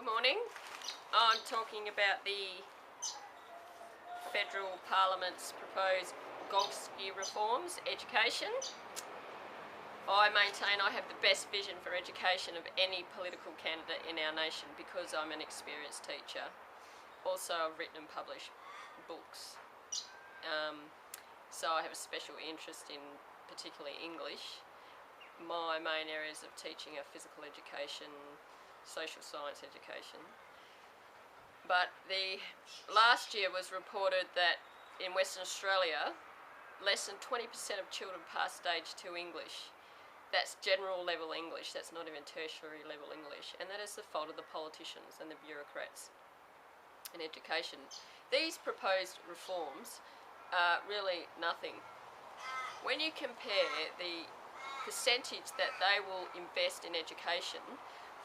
morning. I'm talking about the Federal Parliament's proposed Gonski reforms, education. I maintain I have the best vision for education of any political candidate in our nation because I'm an experienced teacher. Also, I've written and published books. So I have a special interest in particularly English. My main areas of teaching are physical education, social science education. But the last year was reported that in Western Australia, less than 20% of children pass stage 2 English. That's general level English, that's not even tertiary level English, and that is the fault of the politicians and the bureaucrats in education. These proposed reforms are really nothing. When you compare the percentage that they will invest in education,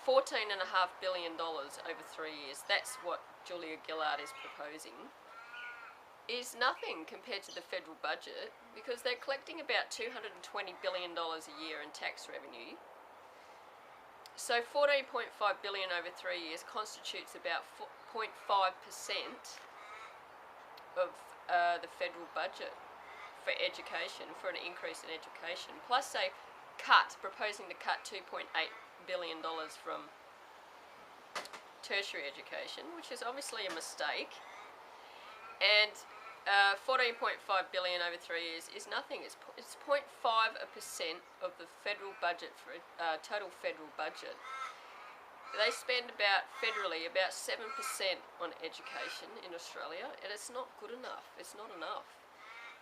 $14.5 billion over 3 years, that's what Julia Gillard is proposing, is nothing compared to the federal budget because they're collecting about $220 billion a year in tax revenue. So $14.5 billion over 3 years constitutes about 0.5% of the federal budget for education, for an increase in education. Plus they proposing to cut $2.8 billion from tertiary education, which is obviously a mistake. And 14.5 billion over 3 years is nothing. It's 0.5% of the federal budget for total federal budget. They spend federally about 7% on education in Australia, and it's not good enough. It's not enough.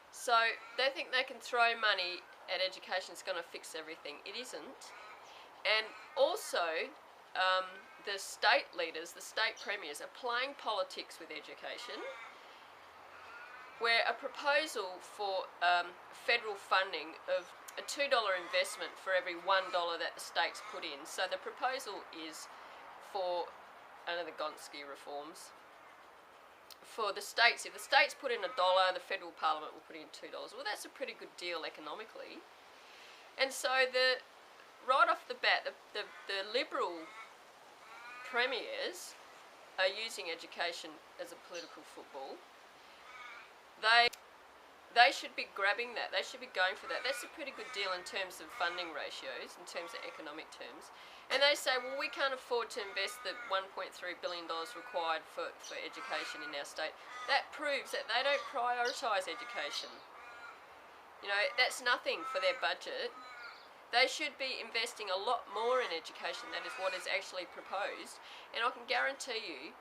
So they think they can throw money at education is going to fix everything. It isn't. And also, the state leaders, the state premiers, are playing politics with education, where a proposal for federal funding of a $2 investment for every $1 that the states put in. So the proposal is for, under the Gonski reforms, for the states, if the states put in $1, the federal parliament will put in $2. Well, that's a pretty good deal economically. And so right off the bat, the Liberal premiers are using education as a political football. They should be grabbing that. They should be going for that. That's a pretty good deal in terms of funding ratios, in terms of economic terms. And they say, well, we can't afford to invest the $1.3 billion required for education in our state. That proves that they don't prioritise education. You know, that's nothing for their budget. They should be investing a lot more in education. That is what is actually proposed. And I can guarantee you,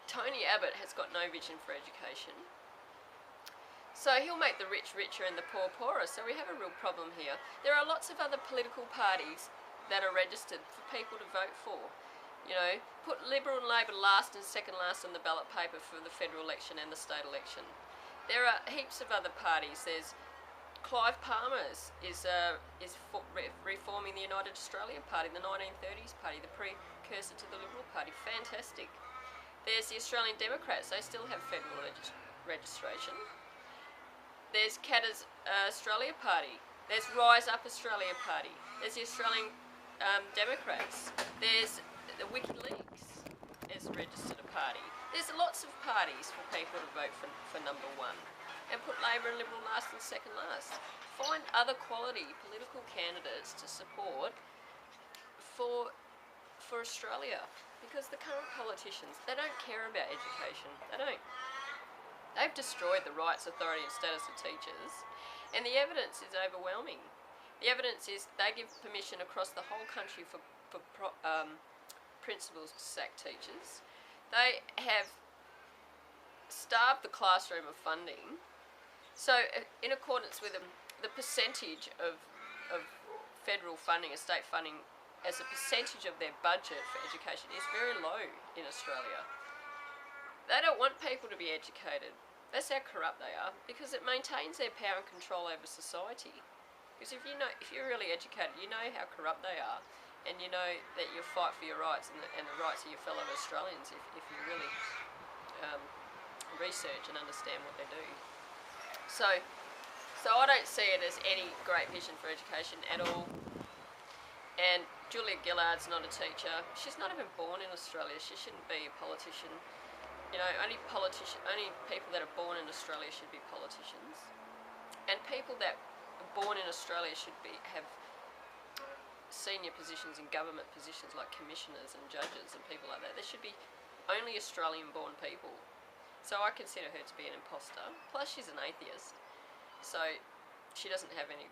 Tony Abbott has got no vision for education. So he'll make the rich richer and the poor poorer. So we have a real problem here. There are lots of other political parties that are registered for people to vote for. You know, put Liberal and Labor last and second last on the ballot paper for the federal election and the state election. There are heaps of other parties. There's Clive Palmer is reforming the United Australia Party, the 1930s party, the precursor to the Liberal Party. Fantastic. There's the Australian Democrats. They still have federal registration. There's Katter's Australia Party. There's Rise Up Australia Party. There's the Australian Democrats. There's the WikiLeaks as registered a party. There's lots of parties for people to vote for number one. And put Labor and Liberal last and second last. Find other quality political candidates to support for Australia. Because the current politicians, they don't care about education. They don't. They've destroyed the rights, authority and status of teachers, and the evidence is overwhelming. The evidence is they give permission across the whole country for principals to sack teachers. They have starved the classroom of funding. So in accordance with the percentage of federal funding, or state funding, as a percentage of their budget for education is very low in Australia. They don't want people to be educated. That's how corrupt they are, because it maintains their power and control over society. Because if you're really educated, you know how corrupt they are, and you know that you fight for your rights and the rights of your fellow Australians if you really research and understand what they do. So I don't see it as any great vision for education at all. And Julia Gillard's not a teacher. She's not even born in Australia. She shouldn't be a politician. You know, only people that are born in Australia should be politicians. And people that are born in Australia should have senior positions in government positions like commissioners and judges and people like that. There should be only Australian-born people. So I consider her to be an imposter. Plus, she's an atheist. So she doesn't have any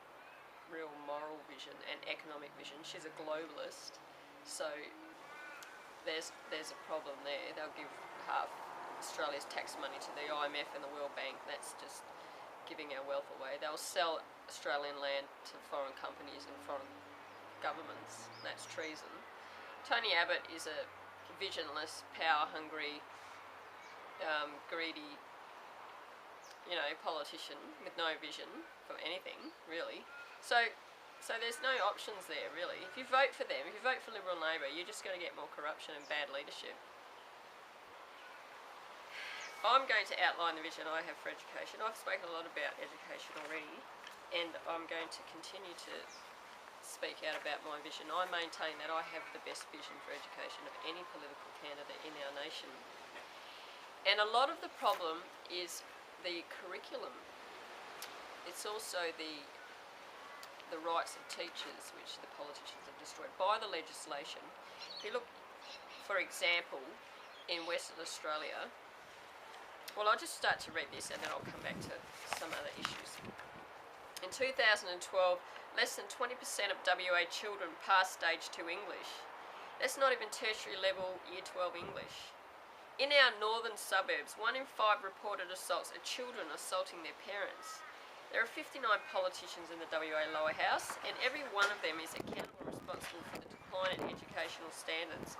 real moral vision and economic vision. She's a globalist. So there's a problem there. They'll give half Australia's tax money to the IMF and the World Bank. That's just giving our wealth away. They'll sell Australian land to foreign companies and foreign governments. That's treason. Tony Abbott is a visionless, power-hungry, greedy, politician with no vision for anything, really. So there's no options there, really. If you vote for them, if you vote for Liberal and Labor, you're just going to get more corruption and bad leadership. I'm going to outline the vision I have for education. I've spoken a lot about education already, and I'm going to continue to speak out about my vision. I maintain that I have the best vision for education of any political candidate in our nation. And a lot of the problem is the curriculum. It's also the rights of teachers, which the politicians have destroyed by the legislation. If you look, for example, in Western Australia, well, I'll just start to read this and then I'll come back to some other issues. In 2012, less than 20% of WA children passed stage 2 English. That's not even tertiary level year 12 English. In our northern suburbs, 1 in 5 reported assaults are children assaulting their parents. There are 59 politicians in the WA lower house, and every one of them is accountable and responsible for the decline in educational standards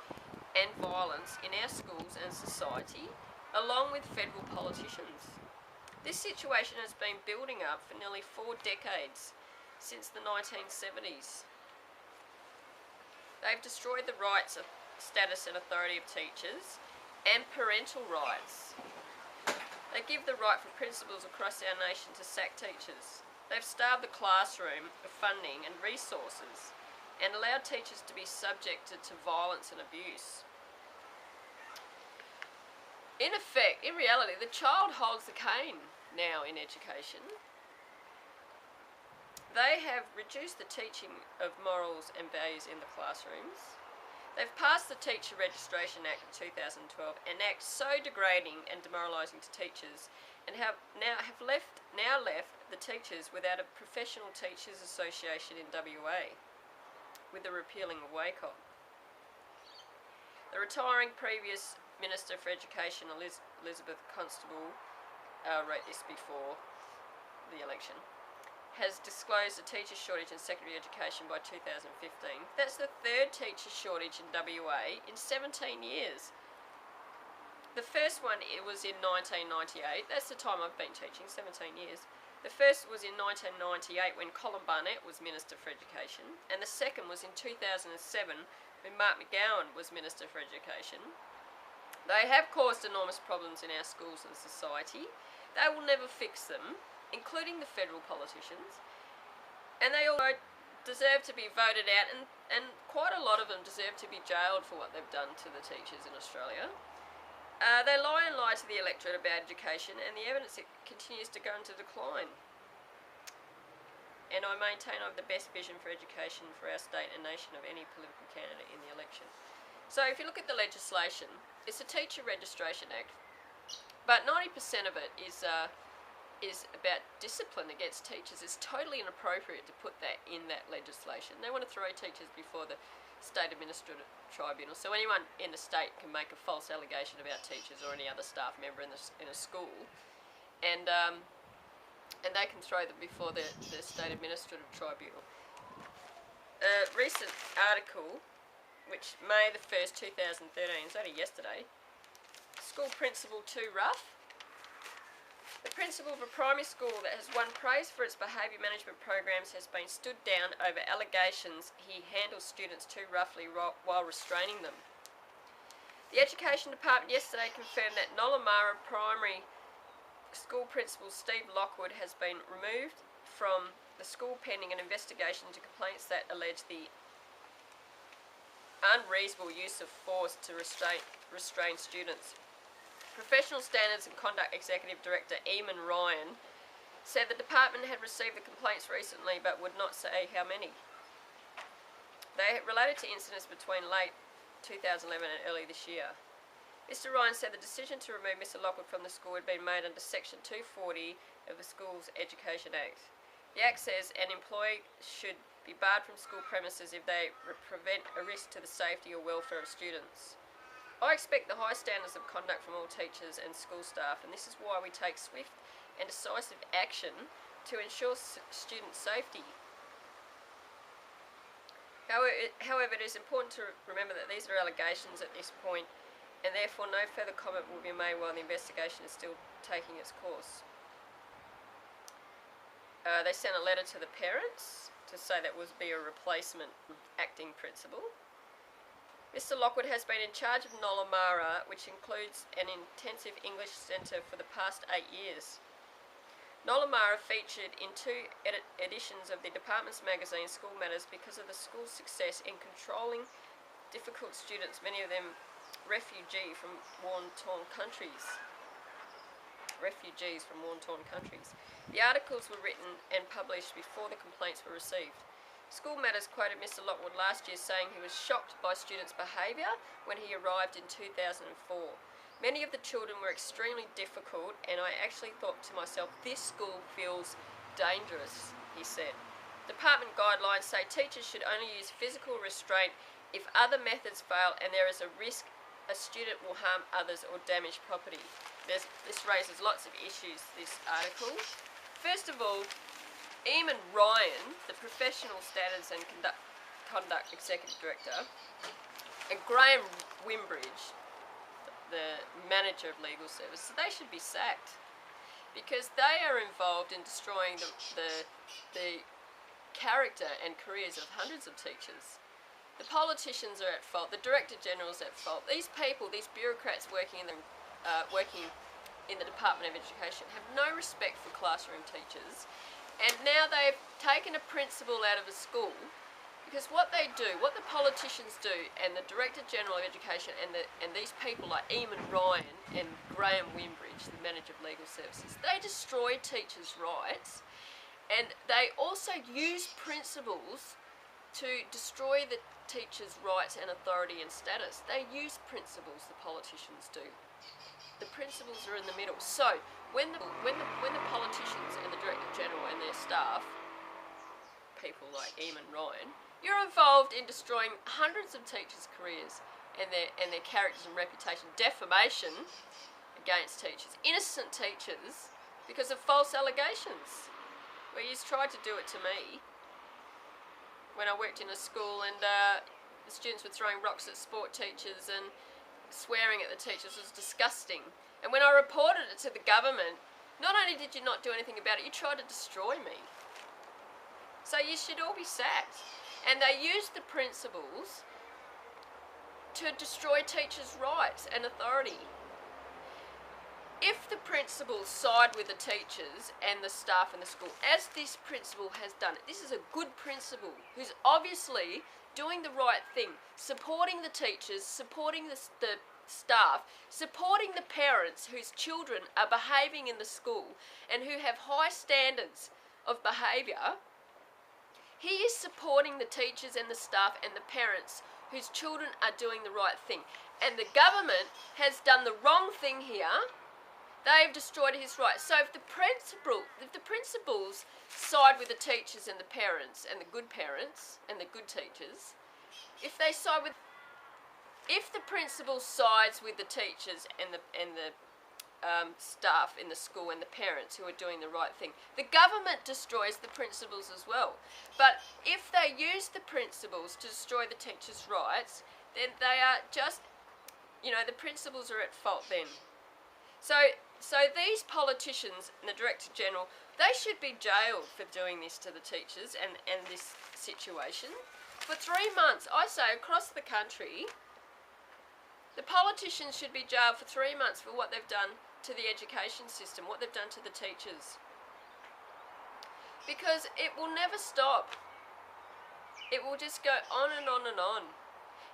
and violence in our schools and society, along with federal politicians. This situation has been building up for nearly 4 decades, since the 1970s. They've destroyed the rights of status and authority of teachers and parental rights. They give the right for principals across our nation to sack teachers. They've starved the classroom of funding and resources and allowed teachers to be subjected to violence and abuse. In effect, in reality, the child holds the cane now in education. They have reduced the teaching of morals and values in the classrooms. They've passed the Teacher Registration Act of 2012, an act so degrading and demoralising to teachers, and have now left the teachers without a professional teachers association in WA, with the repealing of WACOT. The retiring previous Minister for Education, Elizabeth Constable, wrote this before the election, has disclosed a teacher shortage in secondary education by 2015. That's the 3rd teacher shortage in WA in 17 years. The first one, it was in 1998. That's the time I've been teaching, 17 years. The first was in 1998 when Colin Barnett was Minister for Education, and the second was in 2007 when Mark McGowan was Minister for Education. They have caused enormous problems in our schools and society. They will never fix them, including the federal politicians, and they all deserve to be voted out, and quite a lot of them deserve to be jailed for what they've done to the teachers in Australia. They lie and lie to the electorate about education, and the evidence continues to go into decline. And I maintain I have the best vision for education for our state and nation of any political candidate in the election. So if you look at the legislation, it's a Teacher Registration Act, but 90% of it is about discipline against teachers. It's totally inappropriate to put that in that legislation. They want to throw teachers before the State Administrative Tribunal, so anyone in the state can make a false allegation about teachers or any other staff member in a school, and they can throw them before the State Administrative Tribunal. A recent article, which May the 1st, 2013, it's only yesterday, school principal too rough. The principal of a primary school that has won praise for its behaviour management programs has been stood down over allegations he handles students too roughly while restraining them. The Education Department yesterday confirmed that Nollamara Primary School Principal Steve Lockwood has been removed from the school pending an investigation into complaints that allege the unreasonable use of force to restrain students. Professional Standards and Conduct Executive Director Eamon Ryan said the department had received the complaints recently but would not say how many. They related to incidents between late 2011 and early this year. Mr. Ryan said the decision to remove Mr. Lockwood from the school had been made under Section 240 of the Schools Education Act. The Act says an employee should be barred from school premises if they prevent a risk to the safety or welfare of students. I expect the high standards of conduct from all teachers and school staff, and this is why we take swift and decisive action to ensure student safety. However, it is important to remember that these are allegations at this point, and therefore no further comment will be made while the investigation is still taking its course. They sent a letter to the parents to say that would be a replacement acting principal. Mr. Lockwood has been in charge of Nollamara, which includes an intensive English centre for the past 8 years. Nollamara featured in 2 editions of the department's magazine School Matters because of the school's success in controlling difficult students, many of them refugees from war-torn countries. The articles were written and published before the complaints were received. School Matters quoted Mr. Lockwood last year saying he was shocked by students' behaviour when he arrived in 2004. Many of the children were extremely difficult, and I actually thought to myself, this school feels dangerous, he said. Department guidelines say teachers should only use physical restraint if other methods fail and there is a risk a student will harm others or damage property. This raises lots of issues, this article. First of all, Eamon Ryan, the Professional Standards and Conduct Executive Director, and Graham Wimbridge, the Manager of Legal Services, they should be sacked because they are involved in destroying the character and careers of hundreds of teachers. The politicians are at fault, the Director General is at fault. These people, these bureaucrats working in the Department of Education have no respect for classroom teachers, and now they've taken a principal out of a school because what they do, what the politicians do, and the Director General of Education and these people like Eamon Ryan and Graham Wimbridge, the Manager of Legal Services, they destroy teachers' rights, and they also use principals to destroy the teachers' rights and authority and status. They use principals, the politicians do. The principals are in the middle. So when the politicians and the Director General and their staff, people like Eamon Ryan, you're involved in destroying hundreds of teachers' careers and their characters and reputation, defamation against teachers, innocent teachers, because of false allegations. Well, you tried to do it to me when I worked in a school, and the students were throwing rocks at sport teachers and swearing at the teachers. It was disgusting. And when I reported it to the government, not only did you not do anything about it, you tried to destroy me. So you should all be sacked. And they used the principals to destroy teachers' rights and authority. If the principals side with the teachers and the staff in the school, as this principal has done it, this is a good principal who's obviously doing the right thing, supporting the teachers, supporting the staff, supporting the parents whose children are behaving in the school and who have high standards of behaviour. He is supporting the teachers and the staff and the parents whose children are doing the right thing. And the government has done the wrong thing here. They've destroyed his rights. So if the principals side with the teachers and the parents and the good parents and the good teachers, if the principal sides with the teachers and the staff in the school and the parents who are doing the right thing, the government destroys the principals as well. But if they use the principals to destroy the teachers' rights, then they are just, the principals are at fault then. So these politicians and the Director General, they should be jailed for doing this to the teachers and this situation. For 3 months, I say across the country, the politicians should be jailed for 3 months for what they've done to the education system, what they've done to the teachers. Because it will never stop. It will just go on and on and on.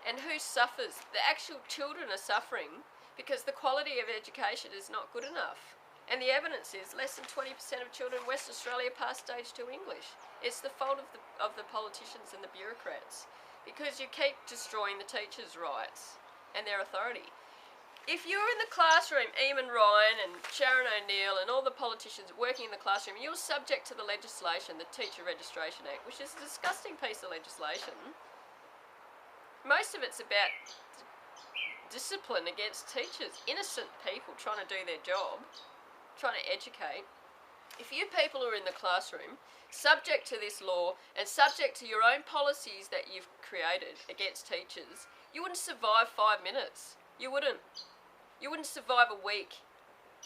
And who suffers? The actual children are suffering because the quality of education is not good enough. And the evidence is less than 20% of children in West Australia pass stage 2 English. It's the fault of the politicians and the bureaucrats, because you keep destroying the teachers' rights and their authority. If you're in the classroom, Eamon Ryan and Sharon O'Neill and all the politicians working in the classroom, you're subject to the legislation, the Teacher Registration Act, which is a disgusting piece of legislation. Most of it's about discipline against teachers, innocent people trying to do their job, trying to educate. If you people are in the classroom, subject to this law and subject to your own policies that you've created against teachers, you wouldn't survive 5 minutes. You wouldn't. You wouldn't survive a week.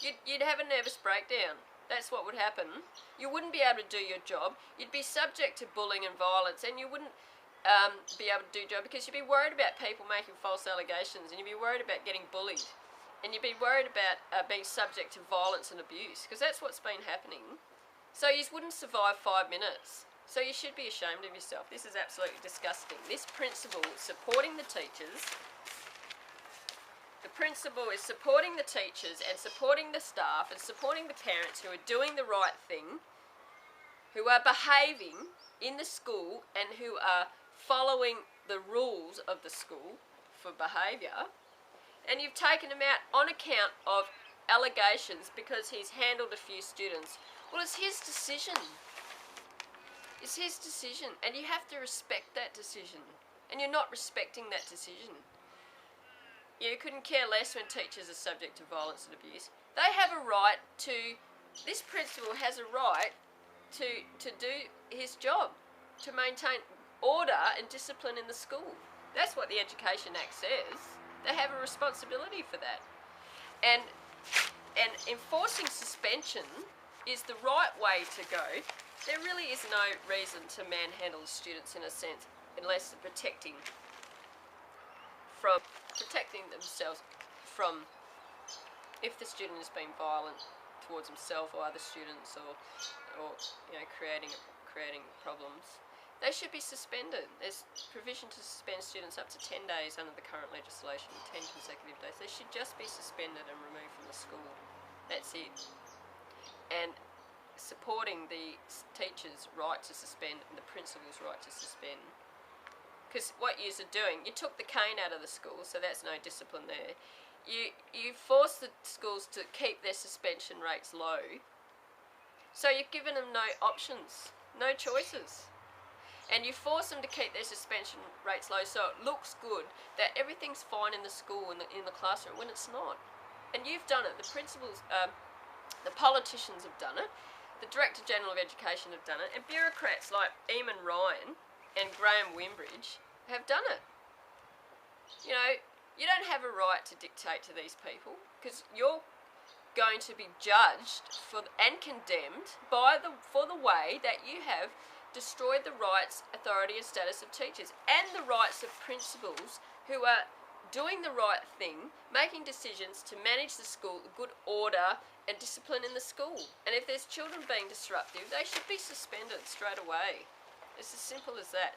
You'd have a nervous breakdown. That's what would happen. You wouldn't be able to do your job. You'd be subject to bullying and violence, and you wouldn't be able to do your job because you'd be worried about people making false allegations, and you'd be worried about getting bullied, and you'd be worried about being subject to violence and abuse, because that's what's been happening. So you wouldn't survive 5 minutes. So you should be ashamed of yourself. This is absolutely disgusting. This principal is supporting the teachers. The principal is supporting the teachers and supporting the staff and supporting the parents who are doing the right thing, who are behaving in the school and who are following the rules of the school for behaviour. And you've taken him out on account of allegations because he's handled a few students. Well, it's his decision. It's his decision, and you have to respect that decision. And you're not respecting that decision. You couldn't care less when teachers are subject to violence and abuse. They have a right to, this principal has a right to do his job, to maintain order and discipline in the school. That's what the Education Act says. They have a responsibility for that. And enforcing suspension is the right way to go. There really is no reason to manhandle students in a sense, unless they're protecting themselves from, if the student is being violent towards himself or other students, or creating problems, they should be suspended. There's provision to suspend students up to 10 days under the current legislation, 10 consecutive days. They should just be suspended and removed from the school. That's it. And supporting the teacher's right to suspend and the principal's right to suspend. Because what yous are doing, you took the cane out of the school, so that's no discipline there. You force the schools to keep their suspension rates low, so you've given them no options, no choices. And you force them to keep their suspension rates low so it looks good, that everything's fine in the school, in the classroom, when it's not. And you've done it. The principals, the politicians have done it, the Director General of Education have done it, and bureaucrats like Eamon Ryan and Graham Wimbridge have done it. You know, you don't have a right to dictate to these people, because you're going to be judged and condemned for the way that you have destroyed the rights, authority and status of teachers, and the rights of principals who are doing the right thing, making decisions to manage the school, good order and discipline in the school. And if there's children being disruptive, they should be suspended straight away. It's as simple as that.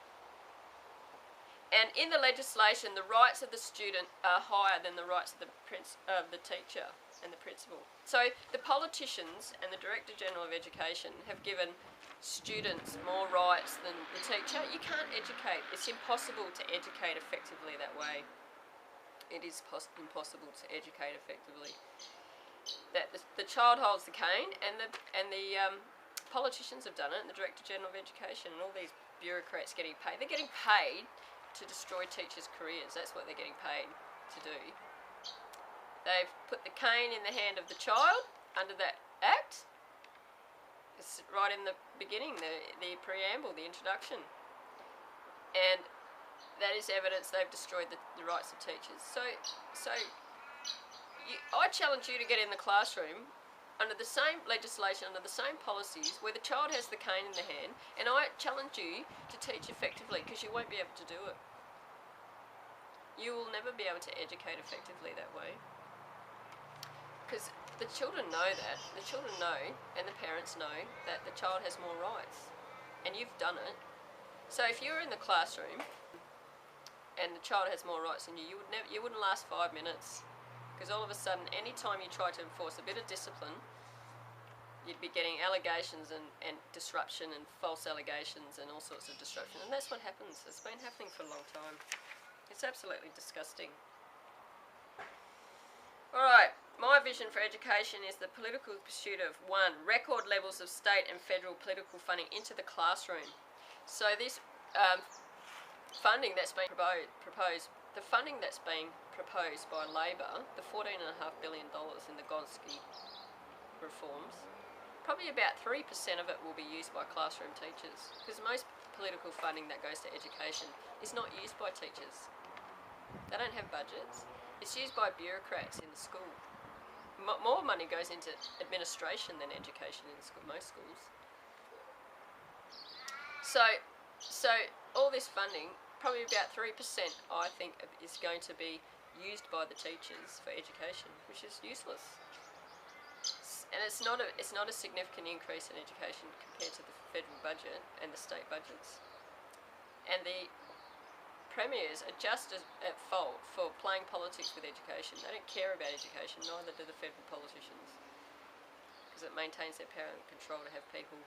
And in the legislation, the rights of the student are higher than the rights of the teacher and the principal. So the politicians and the Director General of Education have given students more rights than the teacher. You can't educate. It's impossible to educate effectively that way. It is impossible to educate effectively. That the child holds the cane, and the politicians have done it, and the Director General of Education, and all these bureaucrats getting paid. They're getting paid to destroy teachers' careers. That's what they're getting paid to do. They've put the cane in the hand of the child under that act. It's right in the beginning, the preamble, the introduction. And that is evidence they've destroyed the rights of teachers. So I challenge you to get in the classroom under the same legislation, under the same policies, where the child has the cane in the hand, and I challenge you to teach effectively, because you won't be able to do it. You will never be able to educate effectively that way. Because the children know that. The children know, and the parents know, that the child has more rights. And you've done it. So if you're in the classroom and the child has more rights than you, you wouldn't last 5 minutes, because all of a sudden, any time you try to enforce a bit of discipline, you'd be getting allegations and disruption and false allegations and all sorts of disruption, and that's what happens. It's been happening for a long time. It's absolutely disgusting. Alright, my vision for education is the political pursuit of 1. Record levels of state and federal political funding into the classroom. So this funding that's been proposed, the funding that's been proposed by Labor, the $14.5 billion in the Gonski reforms, probably about 3% of it will be used by classroom teachers, because most political funding that goes to education is not used by teachers. They don't have budgets. It's used by bureaucrats in the school. More money goes into administration than education in most schools. So all this funding, probably about 3%, I think, is going to be used by the teachers for education, which is useless. And it's not a significant increase in education compared to the federal budget and the state budgets. And the premiers are just at fault for playing politics with education. They don't care about education, neither do the federal politicians, because it maintains their power and control to have people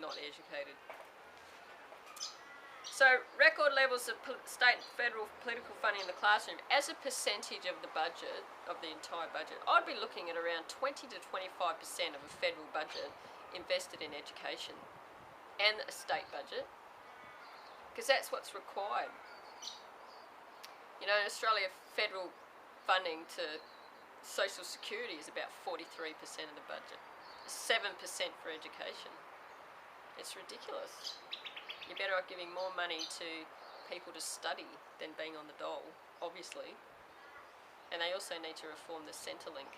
not educated. So record levels of state and federal political funding in the classroom as a percentage of the budget, of the entire budget, I'd be looking at around 20 to 25% of a federal budget invested in education, and a state budget, because that's what's required. You know, in Australia, federal funding to social security is about 43% of the budget, 7% for education. It's ridiculous. You're better off giving more money to people to study than being on the dole, obviously. And they also need to reform the Centrelink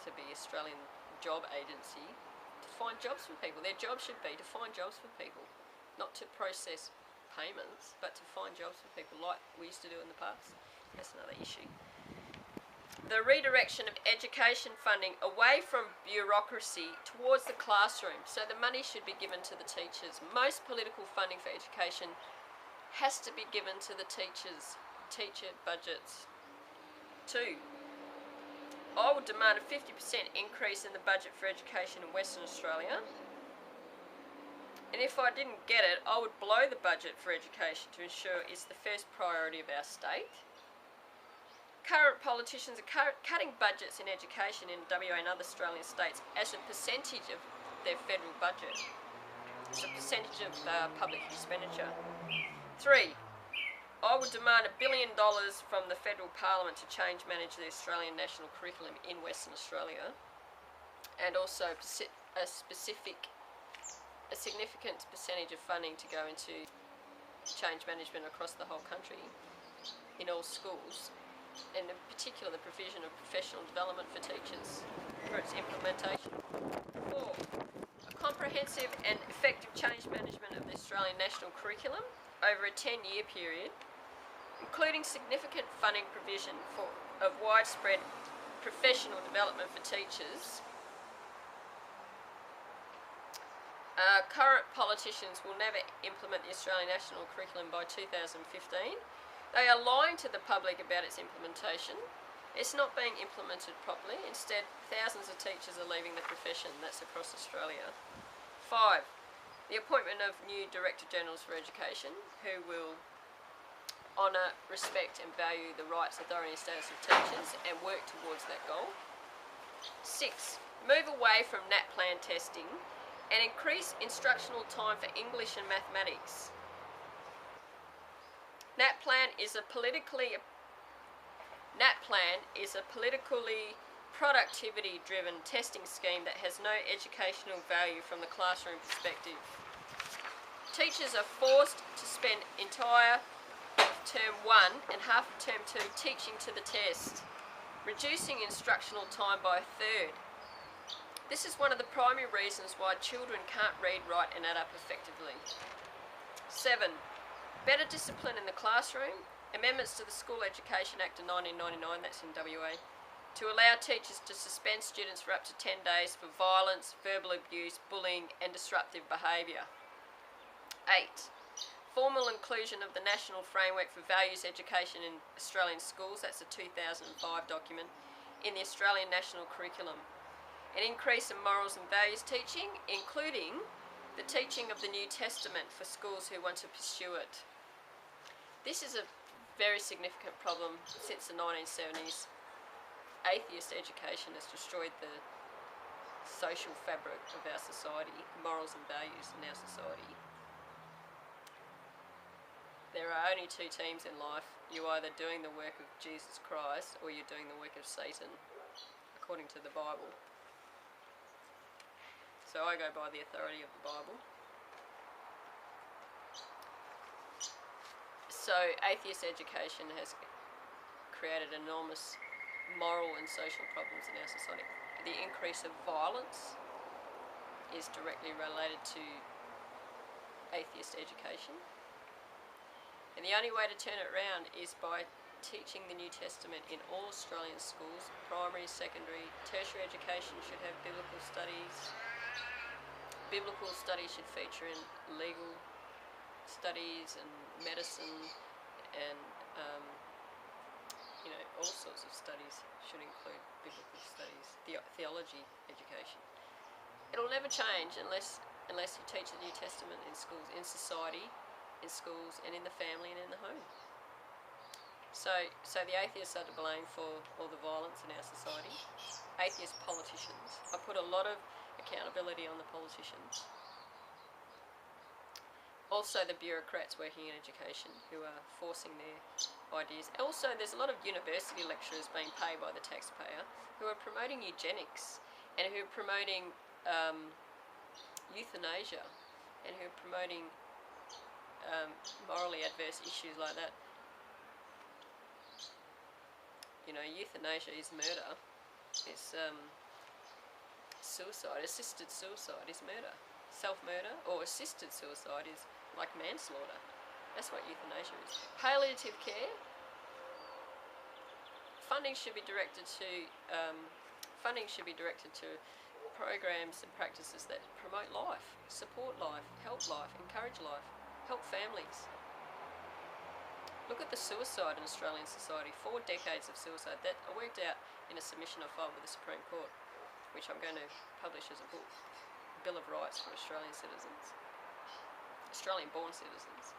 to be Australian Job Agency to find jobs for people. Their job should be to find jobs for people, not to process payments, but to find jobs for people like we used to do in the past. That's another issue. The redirection of education funding away from bureaucracy towards the classroom. So the money should be given to the teachers. Most political funding for education has to be given to the teachers, teacher budgets. 2. I would demand a 50% increase in the budget for education in Western Australia. And if I didn't get it, I would blow the budget for education to ensure it's the first priority of our state. Current politicians are cutting budgets in education in WA and other Australian states as a percentage of their federal budget. It's a percentage of public expenditure. 3. I would demand $1 billion from the federal parliament to manage the Australian national curriculum in Western Australia, and also a significant percentage of funding to go into change management across the whole country in all schools, and in particular the provision of professional development for teachers for its implementation. 4. A comprehensive and effective change management of the Australian national curriculum over a 10-year period, including significant funding provision of widespread professional development for teachers. Current politicians will never implement the Australian national curriculum by 2015. They are lying to the public about its implementation. It's not being implemented properly. Instead, thousands of teachers are leaving the profession. That's across Australia. 5. The appointment of new Director Generals for Education, who will honour, respect and value the rights, authority and status of teachers and work towards that goal. 6. Move away from NAPLAN testing and increase instructional time for English and mathematics. NAPLAN is a politically productivity-driven testing scheme that has no educational value from the classroom perspective. Teachers are forced to spend entire term 1 and half of term 2 teaching to the test, reducing instructional time by a third. This is one of the primary reasons why children can't read, write and add up effectively. 7. Better discipline in the classroom. Amendments to the School Education Act of 1999, that's in WA, to allow teachers to suspend students for up to 10 days for violence, verbal abuse, bullying and disruptive behaviour. 8. Formal inclusion of the National Framework for Values Education in Australian Schools, that's a 2005 document, in the Australian National Curriculum. An increase in morals and values teaching, including the teaching of the New Testament for schools who want to pursue it. This is a very significant problem since the 1970s. Atheist education has destroyed the social fabric of our society, morals and values in our society. There are only two teams in life. You're either doing the work of Jesus Christ or you're doing the work of Satan, according to the Bible. So I go by the authority of the Bible. So atheist education has created enormous moral and social problems in our society. The increase of violence is directly related to atheist education. And the only way to turn it around is by teaching the New Testament in all Australian schools. Primary, secondary, tertiary education should have biblical studies. Biblical studies should feature in legal studies and medicine and all sorts of studies should include biblical studies, theology education. It'll never change unless you teach the New Testament in schools, in society, in schools, and in the family and in the home. So the atheists are to blame for all the violence in our society. Atheist politicians. I put a lot of accountability on the politicians. Also the bureaucrats working in education who are forcing their ideas. Also there's a lot of university lecturers being paid by the taxpayer who are promoting eugenics and who are promoting euthanasia and who are promoting morally adverse issues like that. Euthanasia is murder. It's suicide. Assisted suicide is murder. Self-murder or assisted suicide is like manslaughter. That's what euthanasia is. Palliative care. Funding should be directed to programs and practices that promote life, support life, encourage life, help families. Look at the suicide in Australian society. 4 decades of suicide. That I worked out in a submission I filed with the Supreme Court, which I'm going to publish as a book. Bill of Rights for Australian citizens. Australian-born citizens,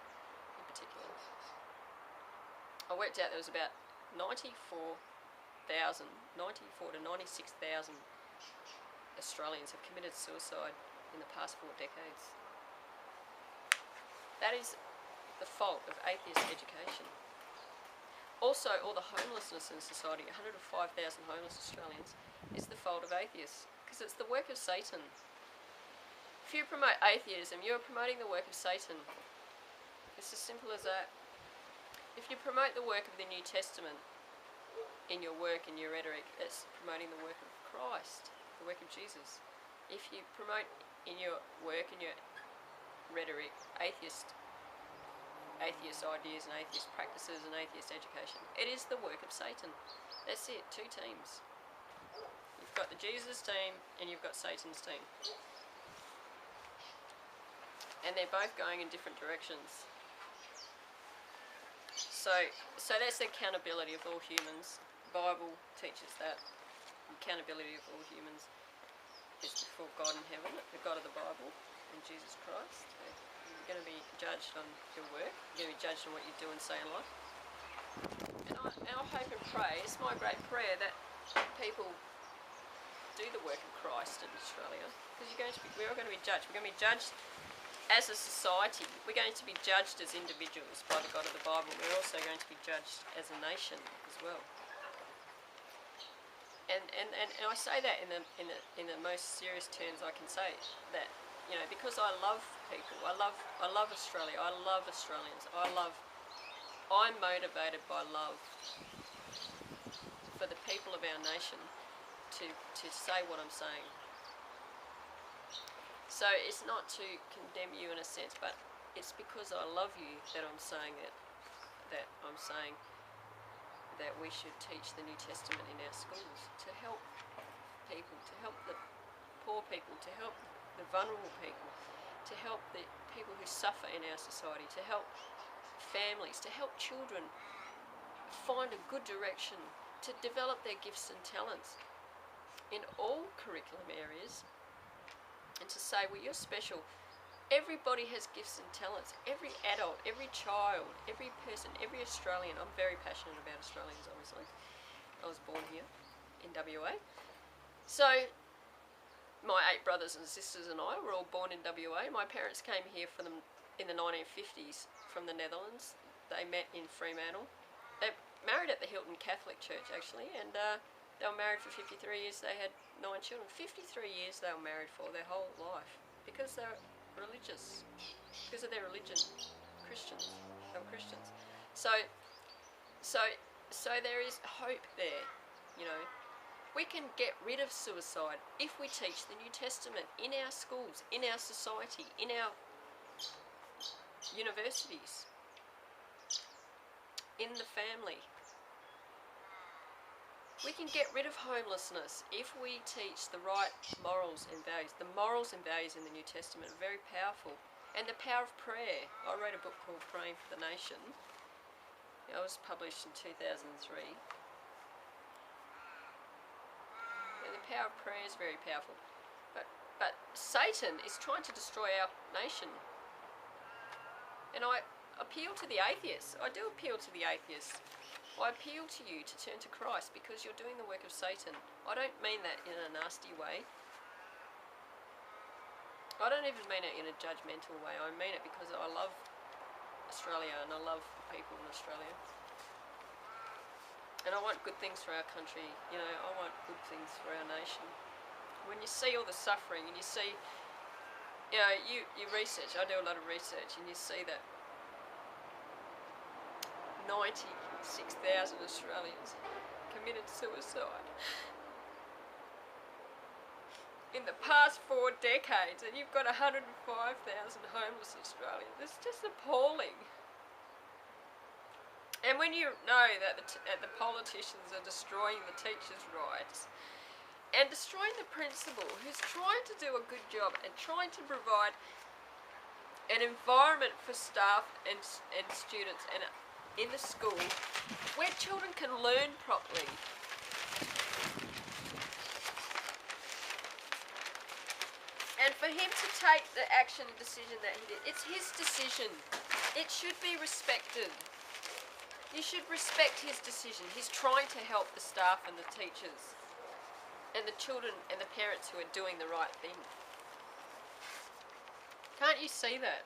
in particular. I worked out there was about 94,000 to 96,000 Australians have committed suicide in the past 4 decades. That is the fault of atheist education. Also, all the homelessness in society, 105,000 homeless Australians, is the fault of atheists, because it's the work of Satan. If you promote atheism, you're promoting the work of Satan. It's as simple as that. If you promote the work of the New Testament in your work and your rhetoric, it's promoting the work of Christ, the work of Jesus. If you promote in your work and your rhetoric atheist ideas and atheist practices and atheist education, it is the work of Satan. That's it, 2 teams. You've got the Jesus team and you've got Satan's team. And they're both going in different directions. So that's the accountability of all humans. The Bible teaches that. The accountability of all humans is before God in heaven, the God of the Bible, and Jesus Christ. You're going to be judged on your work. You're going to be judged on what you do and say in life. And I hope and pray, it's my great prayer that people do the work of Christ in Australia, because we're all going to be judged. We're going to be judged as a society. We're going to be judged as individuals by the God of the Bible. We're also going to be judged as a nation as well. And I say that in the most serious terms I can say, that because I love people, I love Australia, I love Australians, I'm motivated by love for the people of our nation to say what I'm saying. So it's not to condemn you in a sense, but it's because I love you that I'm saying it, that I'm saying that we should teach the New Testament in our schools to help people, to help the poor people, to help the vulnerable people, to help the people who suffer in our society, to help families, to help children find a good direction, to develop their gifts and talents in all curriculum areas, and to say, well, you're special. Everybody has gifts and talents. Every adult, every child, every person, every Australian. I'm very passionate about Australians, obviously. I was born here in WA. So my 8 brothers and sisters and I were all born in WA. My parents came here in the 1950s from the Netherlands. They met in Fremantle. They married at the Hilton Catholic Church, actually, and they were married for 53 years. They had 9 children. 53 years they were married for, their whole life, because they're religious, because of their religion. Christians. They were Christians. So there is hope there, you know. We can get rid of suicide if we teach the New Testament in our schools, in our society, in our universities, in the family. We can get rid of homelessness if we teach the right morals and values. The morals and values in the New Testament are very powerful. And the power of prayer. I wrote a book called Praying for the Nation. It was published in 2003. And the power of prayer is very powerful. But Satan is trying to destroy our nation. And I appeal to the atheists. I do appeal to the atheists. I appeal to you to turn to Christ, because you're doing the work of Satan. I don't mean that in a nasty way. I don't even mean it in a judgmental way. I mean it because I love Australia and I love people in Australia. And I want good things for our country. You know, I want good things for our nation. When you see all the suffering and you see, you know, you research, I do a lot of research, and you see that 96,000 Australians committed suicide in the past 4 decades, and you've got 105,000 homeless Australians. It's just appalling. And when you know that the politicians are destroying the teachers' rights and destroying the principal who's trying to do a good job and trying to provide an environment for staff and students and in the school where children can learn properly. And for him to take the action and decision that he did, it's his decision. It should be respected. You should respect his decision. He's trying to help the staff and the teachers and the children and the parents who are doing the right thing. Can't you see that?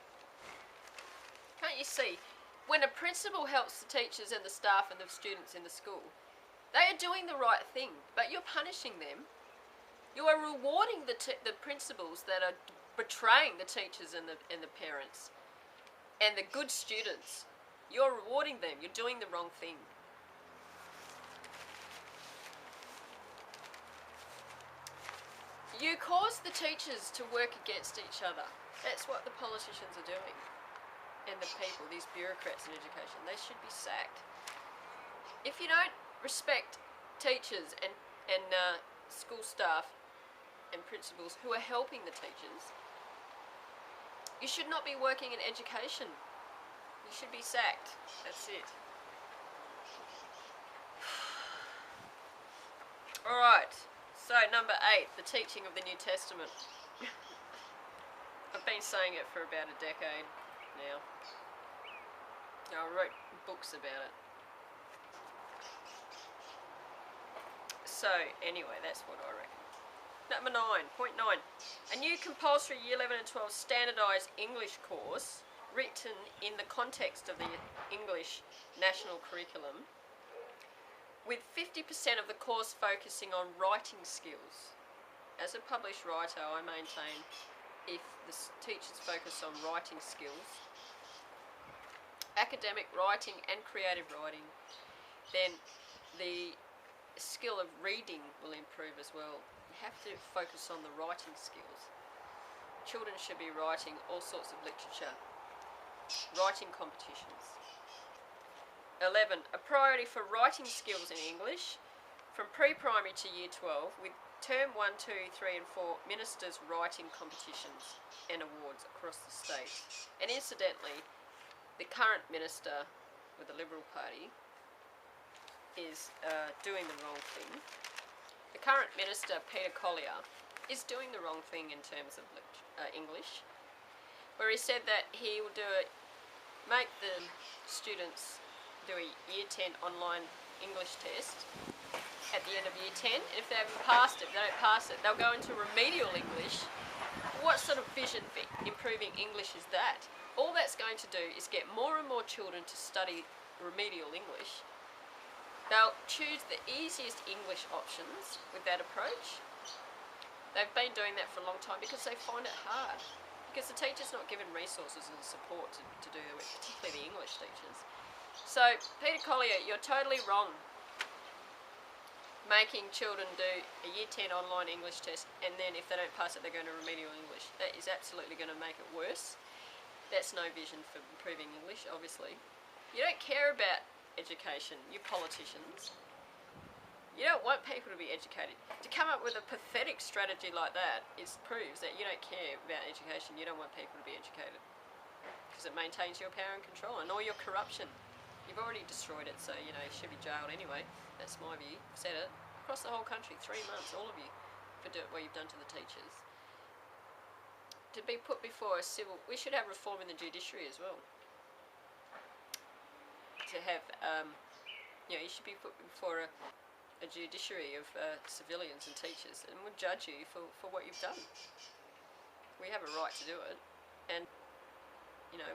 Can't you see? When a principal helps the teachers and the staff and the students in the school, they are doing the right thing, but you're punishing them. You are rewarding the principals that are betraying the teachers and the parents and the good students. You're rewarding them. You're doing the wrong thing. You cause the teachers to work against each other. That's what the politicians are doing. And the people, these bureaucrats in education, they should be sacked. If you don't respect teachers and school staff and principals who are helping the teachers, you should not be working in education. You should be sacked. That's it. Alright, so number 8, the teaching of the New Testament. I've been saying it for about a decade now. I wrote books about it. So, anyway, that's what I reckon. Number 9, point 9. A new compulsory Year 11 and 12 standardised English course written in the context of the English national curriculum, with 50% of the course focusing on writing skills. As a published writer, I maintain if the teachers focus on writing skills, academic writing and creative writing, then the skill of reading will improve as well. You have to focus on the writing skills. Children should be writing all sorts of literature, writing competitions. 11. A priority for writing skills in English from pre-primary to Year 12, with Term 1, 2, 3 and 4 ministers' writing competitions and awards across the state. And incidentally, the current minister with the Liberal Party is doing the wrong thing. The current minister, Peter Collier, is doing the wrong thing in terms of English, where he said that he will make the students do a Year 10 online English test at the end of Year 10, and if they haven't passed it, if they don't pass it, they'll go into remedial English. What sort of vision for improving English is that? All that's going to do is get more and more children to study remedial English. They'll choose the easiest English options with that approach. They've been doing that for a long time because they find it hard. Because the teacher's not given resources and support to do it, particularly the English teachers. So, Peter Collier, you're totally wrong making children do a Year 10 online English test, and then if they don't pass it, they're going to remedial English. That is absolutely going to make it worse. That's no vision for improving English, obviously. You don't care about education, you politicians. You don't want people to be educated. To come up with a pathetic strategy like that proves that you don't care about education, you don't want people to be educated. Because it maintains your power and control and all your corruption. You've already destroyed it, so, you should be jailed anyway. That's my view. I've said it. Across the whole country, 3 months, all of you, for what you've done to the teachers. To be put before a civil... We should have reform in the judiciary as well. To have, you should be put before a judiciary of civilians and teachers, and would judge you for what you've done. We have a right to do it, and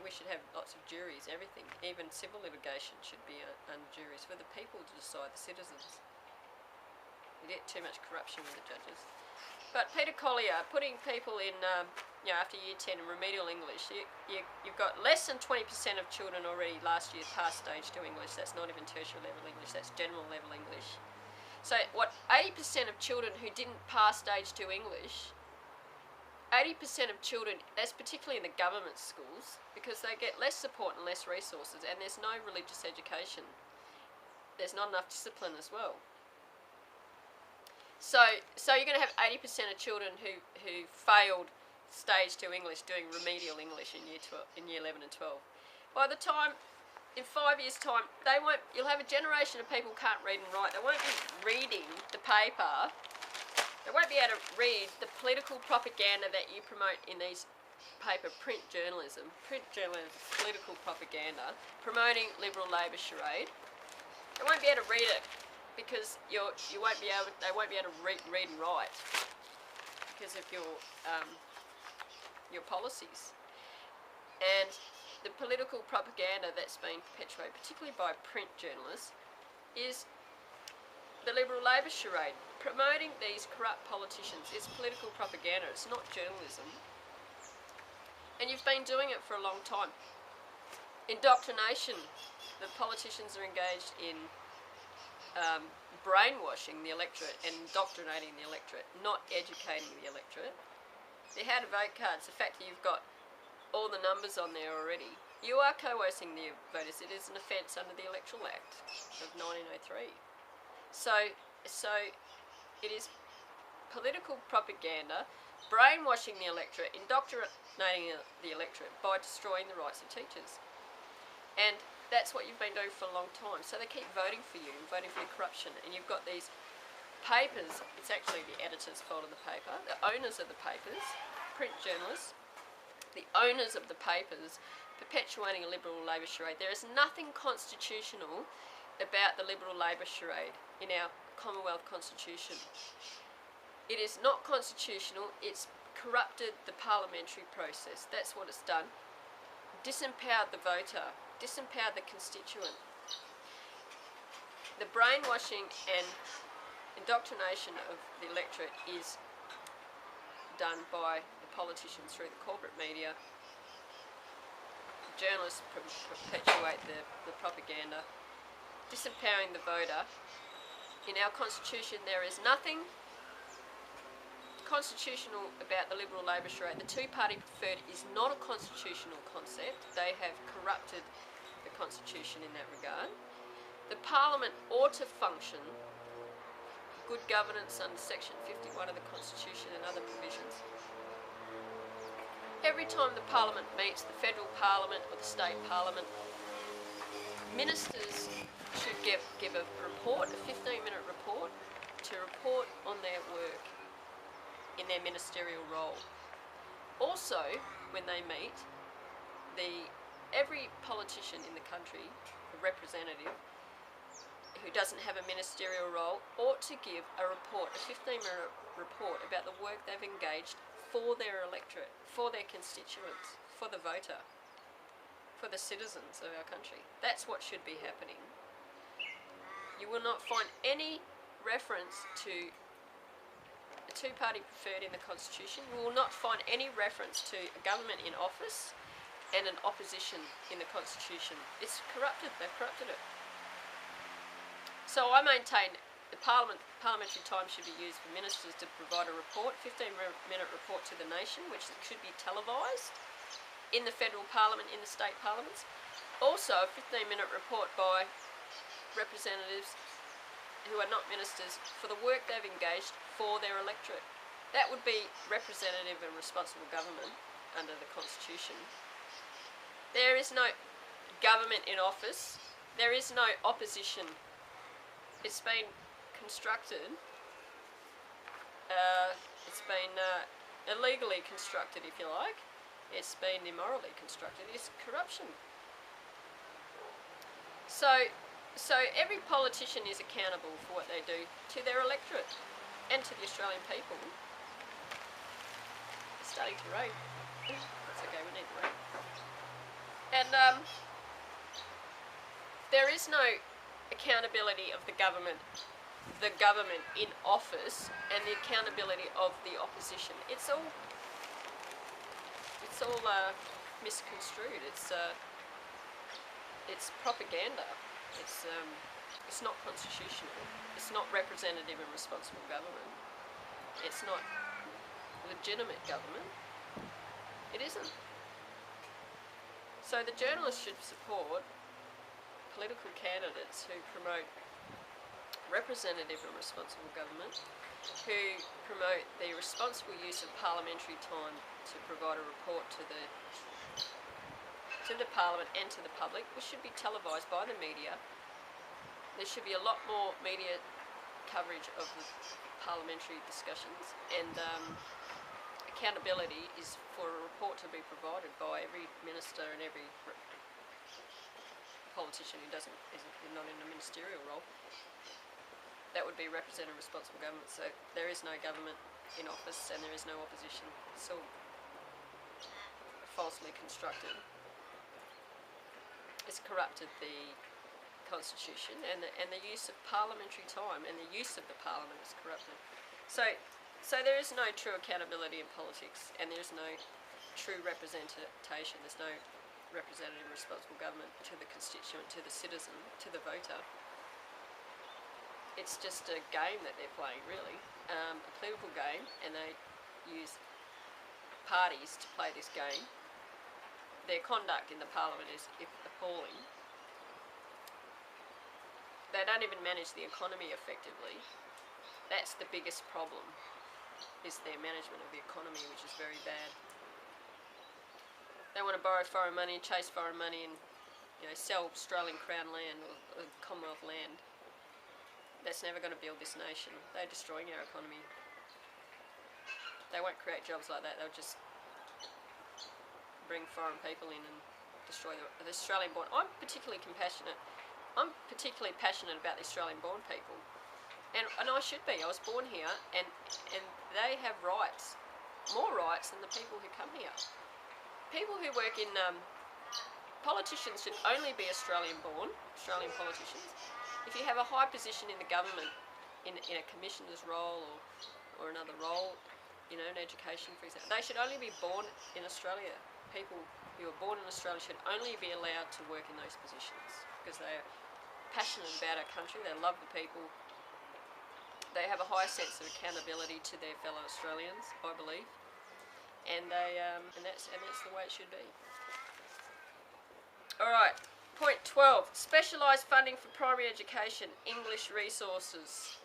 we should have lots of juries, everything. Even civil litigation should be under juries for the people to decide, the citizens. We get too much corruption with the judges. But Peter Collier, putting people in, after Year 10 in remedial English, you've got less than 20% of children already last year past stage 2 English. That's not even tertiary level English, that's general level English. So 80% of children who didn't pass stage 2 English, 80% of children, that's particularly in the government schools, because they get less support and less resources, and there's no religious education. There's not enough discipline as well. So you're going to have 80% of children who failed stage 2 English doing remedial English in year 11 and 12. By the time, in 5 years' time, you'll have a generation of people who can't read and write. They won't be reading the paper. They won't be able to read the political propaganda that you promote in these paper print journalism, political propaganda, promoting Liberal Labor charade. They won't be able to read it because they won't be able to read and write because of your policies. And the political propaganda that's been perpetuated, particularly by print journalists, is the Liberal Labor charade. Promoting these corrupt politicians is political propaganda, it's not journalism. And you've been doing it for a long time. Indoctrination. The politicians are engaged in brainwashing the electorate and indoctrinating the electorate, not educating the electorate. The how to vote cards, the fact that you've got all the numbers on there already, you are coercing the voters. It is an offence under the Electoral Act of 1903. So it is political propaganda, brainwashing the electorate, indoctrinating the electorate by destroying the rights of teachers. And that's what you've been doing for a long time. So they keep voting for you, voting for your corruption. And you've got these papers, it's actually the editor's fault of the paper, the owners of the papers, print journalists, the owners of the papers perpetuating a Liberal Labor charade. There is nothing constitutional about the Liberal Labor charade in our Commonwealth Constitution. It is not constitutional, it's corrupted the parliamentary process. That's what it's done. Disempowered the voter, disempowered the constituent. The brainwashing and indoctrination of the electorate is done by the politicians through the corporate media. Journalists perpetuate the propaganda, disempowering the voter. In our constitution there is nothing constitutional about the Liberal Labor charade. The two-party preferred is not a constitutional concept. They have corrupted the constitution in that regard. The parliament ought to function good governance under Section 51 of the Constitution and other provisions. Every time the Parliament meets, the federal Parliament or the state Parliament, ministers should give a report, a 15-minute report, to report on their work in their ministerial role. Also, when they meet, every politician in the country, a representative, who doesn't have a ministerial role, ought to give a report, a 15-minute report about the work they've engaged for their electorate, for their constituents, for the voter, for the citizens of our country. That's what should be happening. You will not find any reference to a two-party preferred in the Constitution. You will not find any reference to a government in office and an opposition in the Constitution. It's corrupted. They've corrupted it. So I maintain the parliamentary time should be used for ministers to provide a report, 15-minute report to the nation, which should be televised in the federal parliament, in the state parliaments. Also, a 15-minute report by representatives who are not ministers for the work they've engaged for their electorate. That would be representative and responsible government under the Constitution. There is no government in office. There is no opposition. It's been constructed, it's been illegally constructed, if you like. It's been immorally constructed. It's corruption. So every politician is accountable for what they do to their electorate and to the Australian people. It's starting to rain. That's okay, we need the rain. And there is no accountability of the government in office and the accountability of the opposition. It's all misconstrued. It's propaganda. It's not constitutional. It's not representative and responsible government. It's not legitimate government. It isn't. So the journalists should support political candidates who promote representative and responsible government, who promote the responsible use of parliamentary time to provide a report to the Parliament and to the public, which should be televised by the media. There should be a lot more media coverage of the parliamentary discussions, and accountability is for a report to be provided by every minister and every politician who is not in a ministerial role. That would be representative responsible government. So there is no government in office and there is no opposition. It's all falsely constructed. It's corrupted the Constitution, and the use of parliamentary time and the use of the Parliament is corrupted. So there is no true accountability in politics, and there is no true representation. There's no representative and responsible government to the constituent, to the citizen, to the voter. It's just a game that they're playing, really, a political game, and they use parties to play this game. Their conduct in the Parliament is appalling. They don't even manage the economy effectively. That's the biggest problem, is their management of the economy, which is very bad. They want to borrow foreign money, chase foreign money, and sell Australian Crown land or Commonwealth land. That's never going to build this nation. They're destroying our economy. They won't create jobs like that. They'll just bring foreign people in and destroy the Australian-born. I'm particularly passionate about the Australian-born people, and I should be. I was born here, and they have rights, more rights than the people who come here. People who work in politicians should only be Australian-born, Australian politicians. If you have a high position in the government, in a commissioner's role or another role, in education, for example, they should only be born in Australia. People who are born in Australia should only be allowed to work in those positions because they are passionate about our country. They love the people. They have a high sense of accountability to their fellow Australians, I believe, and that's the way it should be. All right. Point 12, specialised funding for primary education, English resources.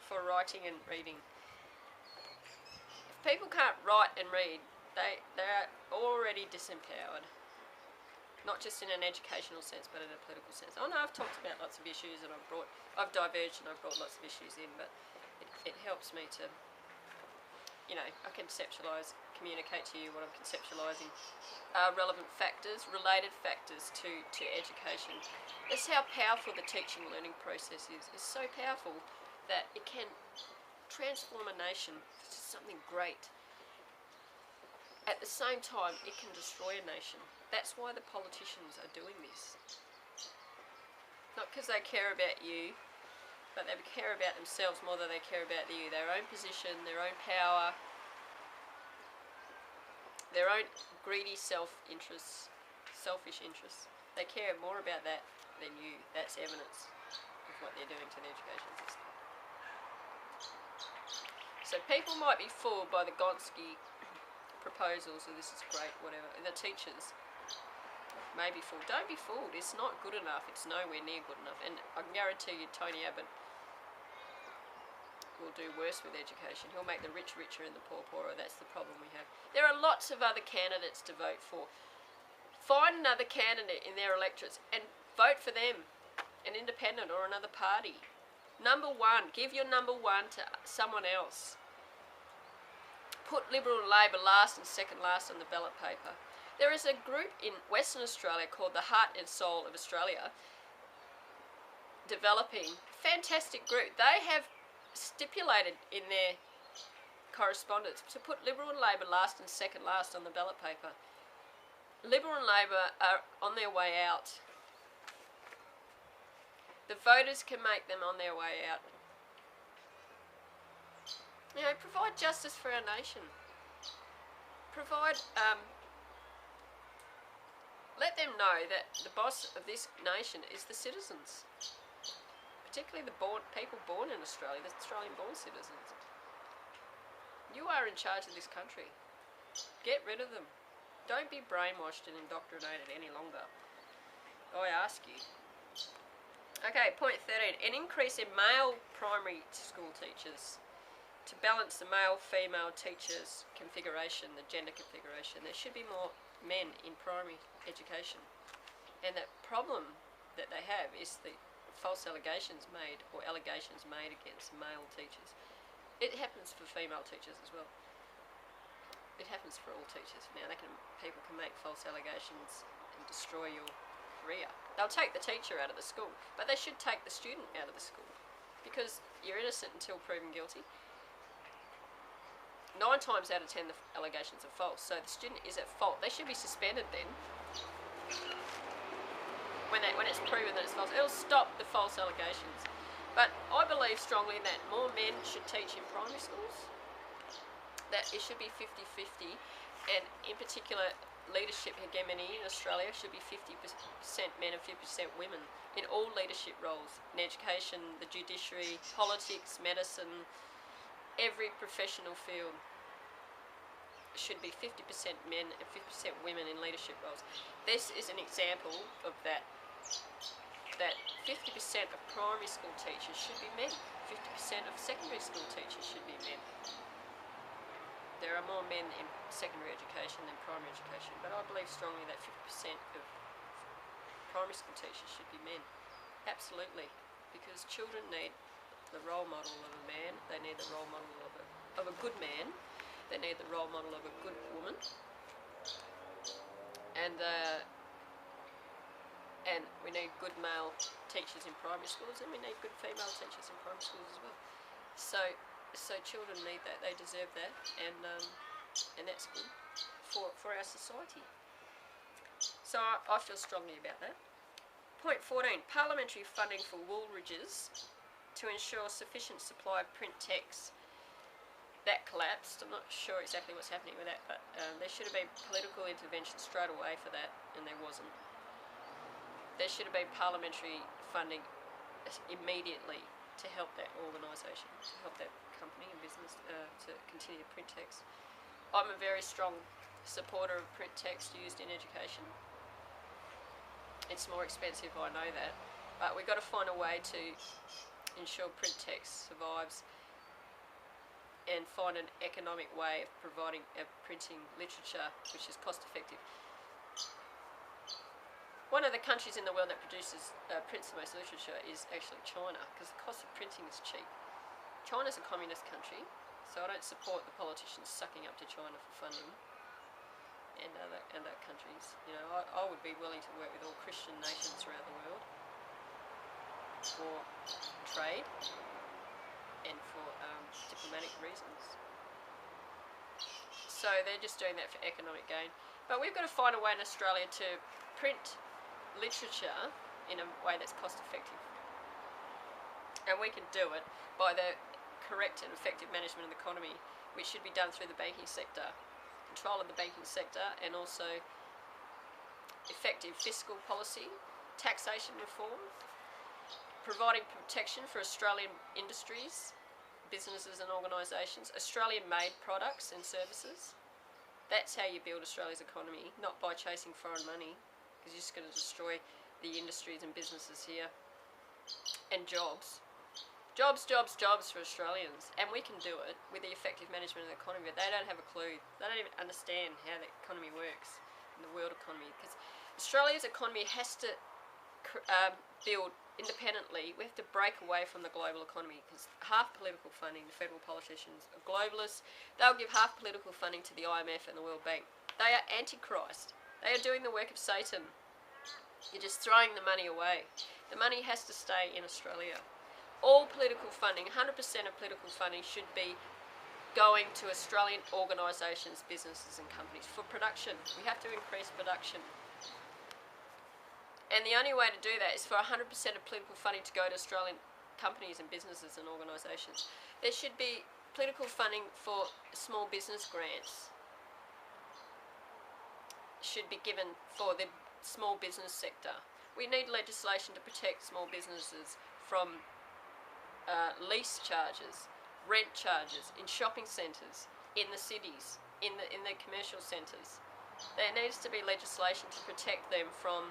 for writing and reading. If people can't write and read, they're already disempowered. Not just in an educational sense, but in a political sense. I know I've talked about lots of issues, and I've diverged and I've brought lots of issues in, but it helps me to, I conceptualise, communicate to you what I'm conceptualising. Relevant factors, related factors to education. That's how powerful the teaching and learning process is. It's so powerful that it can transform a nation to something great. At the same time, it can destroy a nation. That's why the politicians are doing this. Not because they care about you, but they care about themselves more than they care about you. Their own position, their own power, their own greedy selfish interests. They care more about that than you. That's evidence of what they're doing to the education system. So people might be fooled by the Gonski proposals, and this is great, whatever. The teachers may be fooled. Don't be fooled. It's not good enough. It's nowhere near good enough. And I can guarantee you Tony Abbott will do worse with education. He'll make the rich richer and the poor poorer. That's the problem we have. There are lots of other candidates to vote for. Find another candidate in their electorates and vote for them, an independent or another party. Number one, give your number one to someone else. Put Liberal and Labor last and second last on the ballot paper. There is a group in Western Australia called the Heart and Soul of Australia developing. Fantastic group. They have stipulated in their correspondence to put Liberal and Labor last and second last on the ballot paper. Liberal and Labor are on their way out. The voters can make them on their way out. Provide justice for our nation. Provide, let them know that the boss of this nation is the citizens. Particularly the people born in Australia, the Australian-born citizens. You are in charge of this country. Get rid of them. Don't be brainwashed and indoctrinated any longer. I ask you. Okay, point 13. An increase in male primary school teachers. To balance the male-female teachers' configuration, the gender configuration, there should be more men in primary education. And the problem that they have is the false allegations made against male teachers. It happens for female teachers as well. It happens for all teachers. Now, people can make false allegations and destroy your career. They'll take the teacher out of the school, but they should take the student out of the school, because you're innocent until proven guilty. 9 times out of 10 the allegations are false, so the student is at fault. They should be suspended then. When it's proven that it's false, it'll stop the false allegations. But I believe strongly that more men should teach in primary schools, that it should be 50-50, and in particular leadership hegemony in Australia should be 50% men and 50% women in all leadership roles, in education, the judiciary, politics, medicine, every professional field. Should be 50% men and 50% women in leadership roles. This is an example of that 50% of primary school teachers should be men, 50% of secondary school teachers should be men. There are more men in secondary education than primary education, but I believe strongly that 50% of primary school teachers should be men. Absolutely, because children need the role model of a man, they need the role model of a good man, they need the role model of a good woman, and we need good male teachers in primary schools, and we need good female teachers in primary schools as well. So children need that, they deserve that, and that's good for our society. So I feel strongly about that. Point 14, parliamentary funding for Woolridges to ensure sufficient supply of print text. That collapsed. I'm not sure exactly what's happening with that, but there should have been political intervention straight away for that, and there wasn't. There should have been parliamentary funding immediately to help that organisation, to help that company and business to continue to print text. I'm a very strong supporter of print text used in education. It's more expensive, I know that, but we've got to find a way to ensure print text survives and find an economic way of providing printing literature which is cost effective. One of the countries in the world that prints the most literature is actually China, because the cost of printing is cheap. China's a communist country, so I don't support the politicians sucking up to China for funding and other countries. You know, I would be willing to work with all Christian nations throughout the world for trade and for diplomatic reasons. So they're just doing that for economic gain. But we've got to find a way in Australia to print literature in a way that's cost effective. And we can do it by the correct and effective management of the economy, which should be done through the banking sector, control of the banking sector, and also effective fiscal policy, taxation reform, providing protection for Australian industries, businesses and organisations, Australian-made products and services. That's how you build Australia's economy, not by chasing foreign money, because you're just going to destroy the industries and businesses here. And jobs. Jobs for Australians. And we can do it with the effective management of the economy, but they don't have a clue. They don't even understand how the economy works, in the world economy. Because Australia's economy has to build independently. We have to break away from the global economy, because half political funding, the federal politicians are globalists. They'll give half political funding to the IMF and the World Bank. They are antichrist. They are doing the work of Satan. You're just throwing the money away. The money has to stay in Australia. All political funding, 100% of political funding, should be going to Australian organisations, businesses and companies for production. We have to increase production. And the only way to do that is for 100% of political funding to go to Australian companies and businesses and organisations. There should be political funding for small business grants. Should be given for the small business sector. We need legislation to protect small businesses from lease charges, rent charges in shopping centres, in the cities, in the commercial centres. There needs to be legislation to protect them from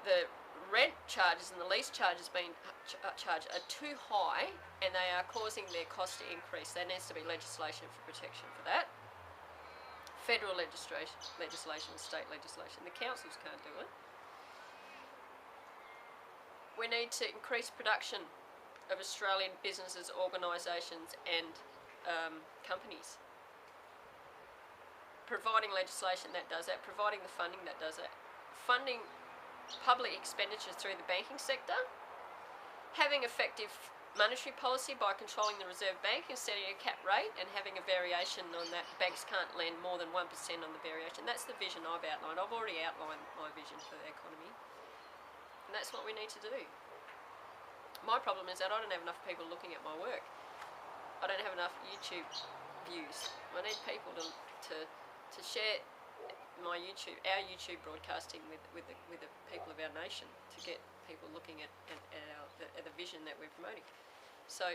the rent charges and the lease charges being charged are too high, and they are causing their cost to increase. There needs to be legislation for protection for that. Federal legislation, state legislation. The councils can't do it. We need to increase production of Australian businesses, organisations and companies. Providing legislation that does that, providing the funding that does that. Funding public expenditure through the banking sector. Having effective monetary policy by controlling the Reserve Bank and setting a cap rate and having a variation on that. Banks can't lend more than 1% on the variation. That's the vision I've outlined. I've already outlined my vision for the economy. And that's what we need to do. My problem is that I don't have enough people looking at my work. I don't have enough YouTube views. I need people to share our YouTube broadcasting with the people of our nation, to get people looking at the vision that we're promoting. So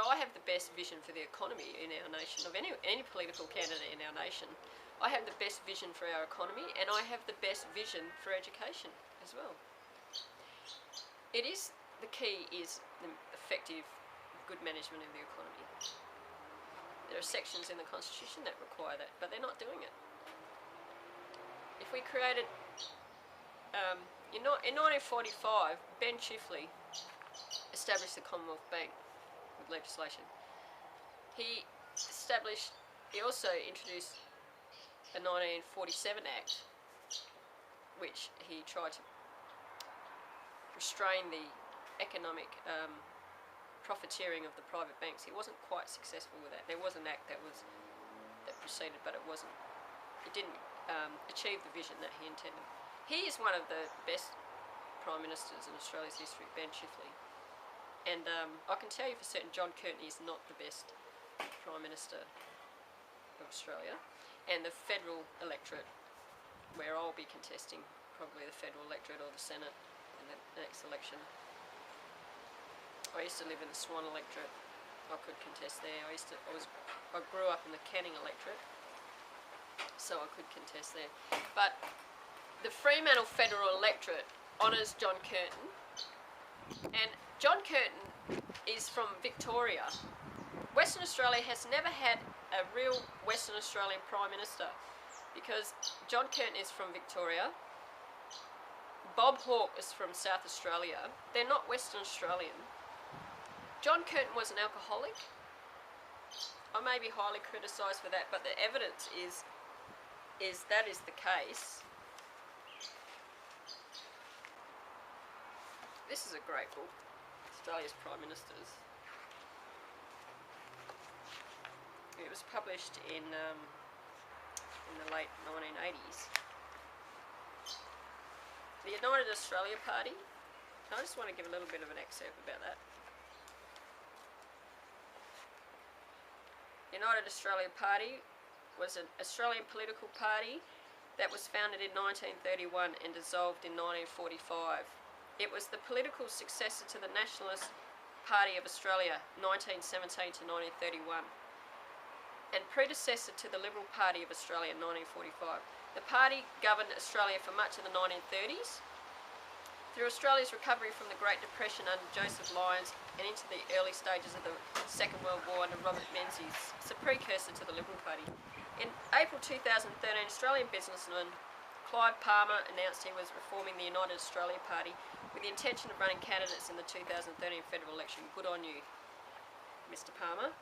I have the best vision for the economy in our nation, of any political candidate in our nation. I have the best vision for our economy, and I have the best vision for education as well. The key is the effective, good management of the economy. There are sections in the Constitution that require that, but they're not doing it. If we created, in 1945, Ben Chifley established the Commonwealth Bank with legislation. He also introduced a 1947 Act, which he tried to restrain the economic profiteering of the private banks. He wasn't quite successful with that. There was an act that proceeded, but it didn't achieve the vision that he intended. He is one of the best Prime Ministers in Australia's history, Ben Chifley. And I can tell you for certain John Curtin is not the best Prime Minister of Australia. And the federal electorate, where I'll be contesting probably the federal electorate or the Senate in the next election. I used to live in the Swan electorate. I could contest there. I grew up in the Canning electorate, so I could contest there. But the Fremantle federal electorate honours John Curtin, and John Curtin is from Victoria, Western Australia has never had a real Western Australian Prime Minister, because John Curtin is from Victoria, Bob Hawke is from South Australia. They're not Western Australian. John Curtin was an alcoholic. I may be highly criticised for that, but the evidence is that is the case. This is a great book, Australia's Prime Ministers. It was published in the late 1980s. The United Australia Party. I just want to give a little bit of an excerpt about that. The United Australia Party was an Australian political party that was founded in 1931 and dissolved in 1945. It was the political successor to the Nationalist Party of Australia, 1917 to 1931, and predecessor to the Liberal Party of Australia, 1945. The party governed Australia for much of the 1930s. Through Australia's recovery from the Great Depression under Joseph Lyons and into the early stages of the Second World War under Robert Menzies, it's a precursor to the Liberal Party. In April 2013, Australian businessman Clive Palmer announced he was reforming the United Australia Party with the intention of running candidates in the 2013 federal election. Good on you, Mr. Palmer.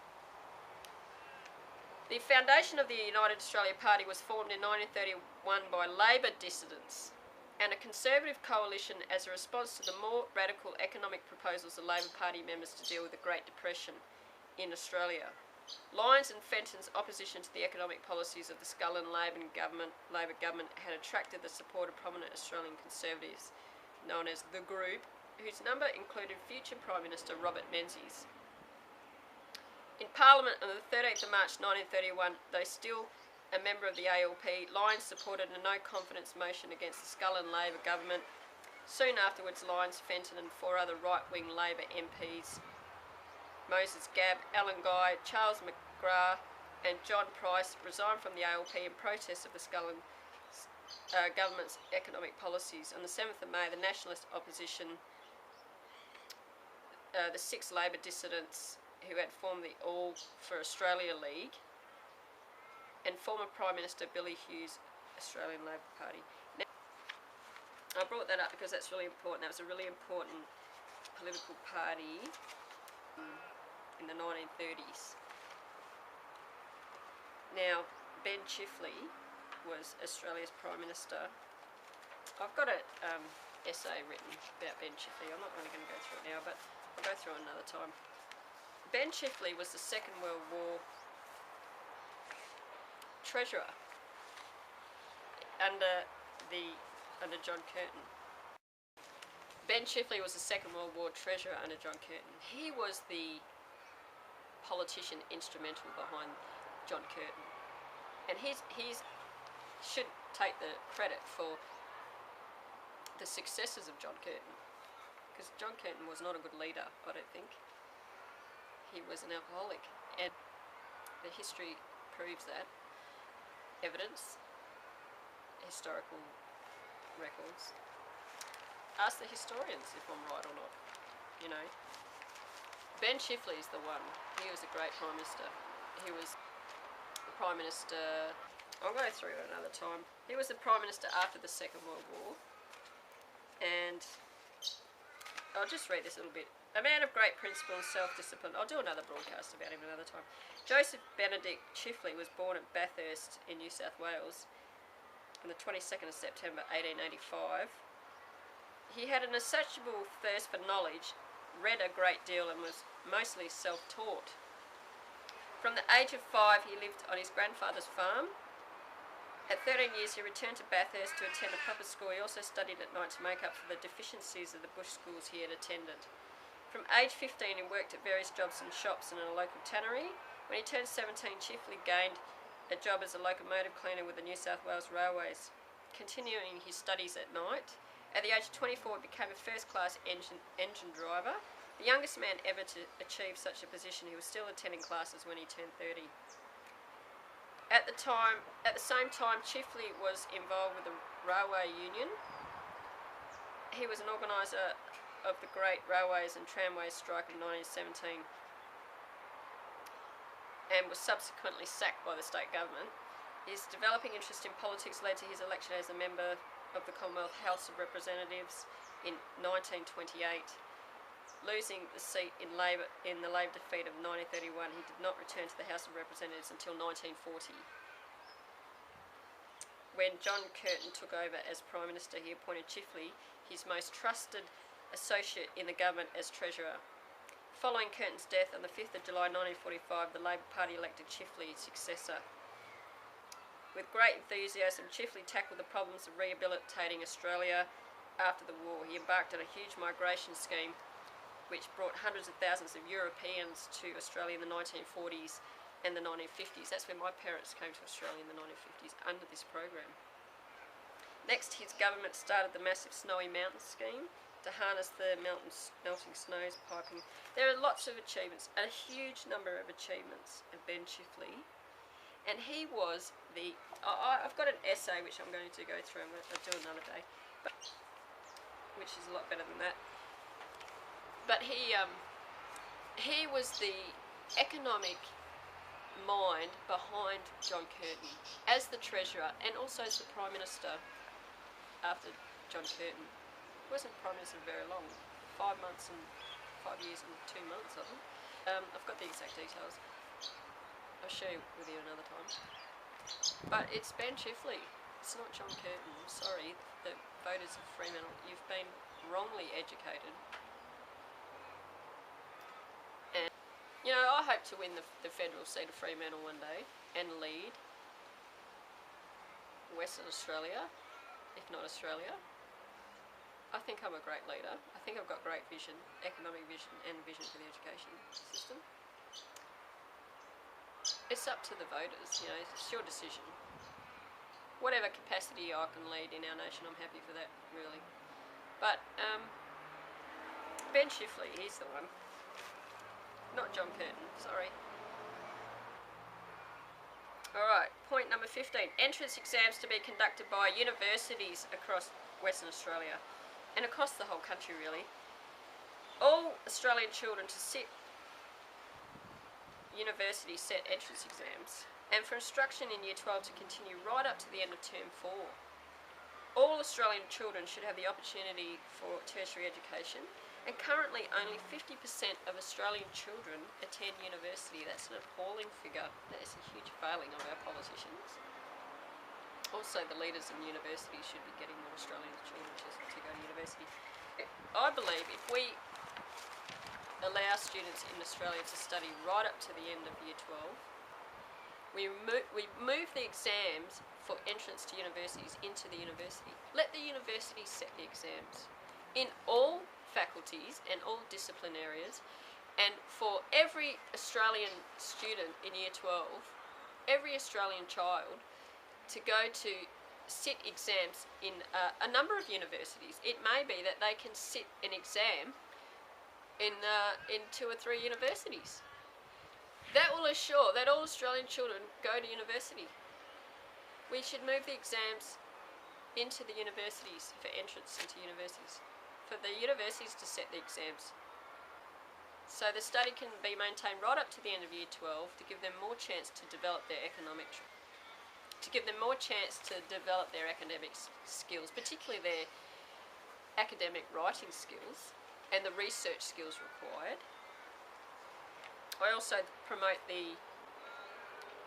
The foundation of the United Australia Party was formed in 1931 by Labor dissidents and a Conservative coalition as a response to the more radical economic proposals of Labor Party members to deal with the Great Depression in Australia. Lyons and Fenton's opposition to the economic policies of the Scullin Labor government had attracted the support of prominent Australian Conservatives, known as the Group, whose number included future Prime Minister Robert Menzies. In Parliament on the 13th of March 1931, though still a member of the ALP, Lyons supported a no-confidence motion against the Scullin Labor government. Soon afterwards, Lyons, Fenton and 4 other right-wing Labor MPs, Moses Gabb, Alan Guy, Charles McGrath and John Price, resigned from the ALP in protest of the Scullin government's economic policies. On the 7th of May, the nationalist opposition, the 6 Labor dissidents who had formed the All for Australia League, and former Prime Minister Billy Hughes' Australian Labor Party. Now, I brought that up because that's really important. That was a really important political party in the 1930s. Now, Ben Chifley was Australia's Prime Minister. I've got an essay written about Ben Chifley. I'm not really going to go through it now, but I'll go through it another time. Ben Chifley was the Second World War Treasurer under John Curtin. Ben Chifley was the Second World War Treasurer under John Curtin. He was the politician instrumental behind John Curtin, and he's should take the credit for the successes of John Curtin, because John Curtin was not a good leader, I don't think. He was an alcoholic, and the history proves that. Evidence, historical records. Ask the historians if I'm right or not, you know. Ben Chifley is the one. He was a great Prime Minister. He was the Prime Minister, I'll go through it another time. He was the Prime Minister after the Second World War, and I'll just read this a little bit. A man of great principle and self-discipline. I'll do another broadcast about him another time. Joseph Benedict Chifley was born at Bathurst in New South Wales on the 22nd of September 1885. He had an insatiable thirst for knowledge, read a great deal and was mostly self-taught. From the age of 5 he lived on his grandfather's farm. At 13 years he returned to Bathurst to attend a proper school. He also studied at night to make up for the deficiencies of the bush schools he had attended. From age 15 he worked at various jobs in shops and in a local tannery. When he turned 17, Chifley gained a job as a locomotive cleaner with the New South Wales Railways, continuing his studies at night. At the age of 24 he became a first-class engine driver, the youngest man ever to achieve such a position. He was still attending classes when he turned 30. At the same time, Chifley was involved with the Railway Union. He was an organiser of the Great Railways and Tramways strike of 1917. and was subsequently sacked by the state government. His developing interest in politics led to his election as a member of the Commonwealth House of Representatives in 1928. Losing the seat in the Labor defeat of 1931, he did not return to the House of Representatives until 1940. When John Curtin took over as Prime Minister, he appointed Chifley, his most trusted associate in the government, as Treasurer. Following Curtin's death on the 5th of July 1945, the Labor Party elected Chifley its successor. With great enthusiasm, Chifley tackled the problems of rehabilitating Australia after the war. He embarked on a huge migration scheme which brought hundreds of thousands of Europeans to Australia in the 1940s and the 1950s. That's when my parents came to Australia in the 1950s under this program. Next, his government started the massive Snowy Mountains scheme to harness the melting snows piping. There are lots of achievements, a huge number of achievements of Ben Chifley. And he was the... I've got an essay which I'm going to go through. I'll do another day, which is a lot better than that. But he was the economic mind behind John Curtin as the Treasurer and also as the Prime Minister after John Curtin. He wasn't Prime Minister very long, 5 months and 5 years and 2 months, I think. I've got the exact details. I'll share with you another time. But it's Ben Chifley. It's not John Curtin. I'm sorry, the voters of Fremantle. You've been wrongly educated. And, you know, I hope to win the federal seat of Fremantle one day and lead Western Australia, if not Australia. I think I'm a great leader. I think I've got great vision, economic vision and vision for the education system. It's up to the voters, you know, it's your decision. Whatever capacity I can lead in our nation, I'm happy for that, really. But, Ben Chifley, he's the one. Not John Curtin, sorry. Alright, point number 15. Entrance exams to be conducted by universities across Western Australia and across the whole country, really. All Australian children to sit university set entrance exams, and for instruction in Year 12 to continue right up to the end of Term 4. All Australian children should have the opportunity for tertiary education, and currently only 50% of Australian children attend university. That's an appalling figure. That is a huge failing of our politicians. Also, the leaders in universities should be getting more Australian children to go to university. I believe if we allow students in Australia to study right up to the end of Year 12, we move the exams for entrance to universities into the university. Let the universities set the exams in all faculties and all discipline areas, and for every Australian student in Year 12, every Australian child to go to sit exams in a number of universities. It may be that they can sit an exam in 2 or 3 universities. That will assure that all Australian children go to university. We should move the exams into the universities for entrance into universities, for the universities to set the exams. So the study can be maintained right up to the end of Year 12 to give them more chance to develop their academic skills, particularly their academic writing skills and the research skills required. I also promote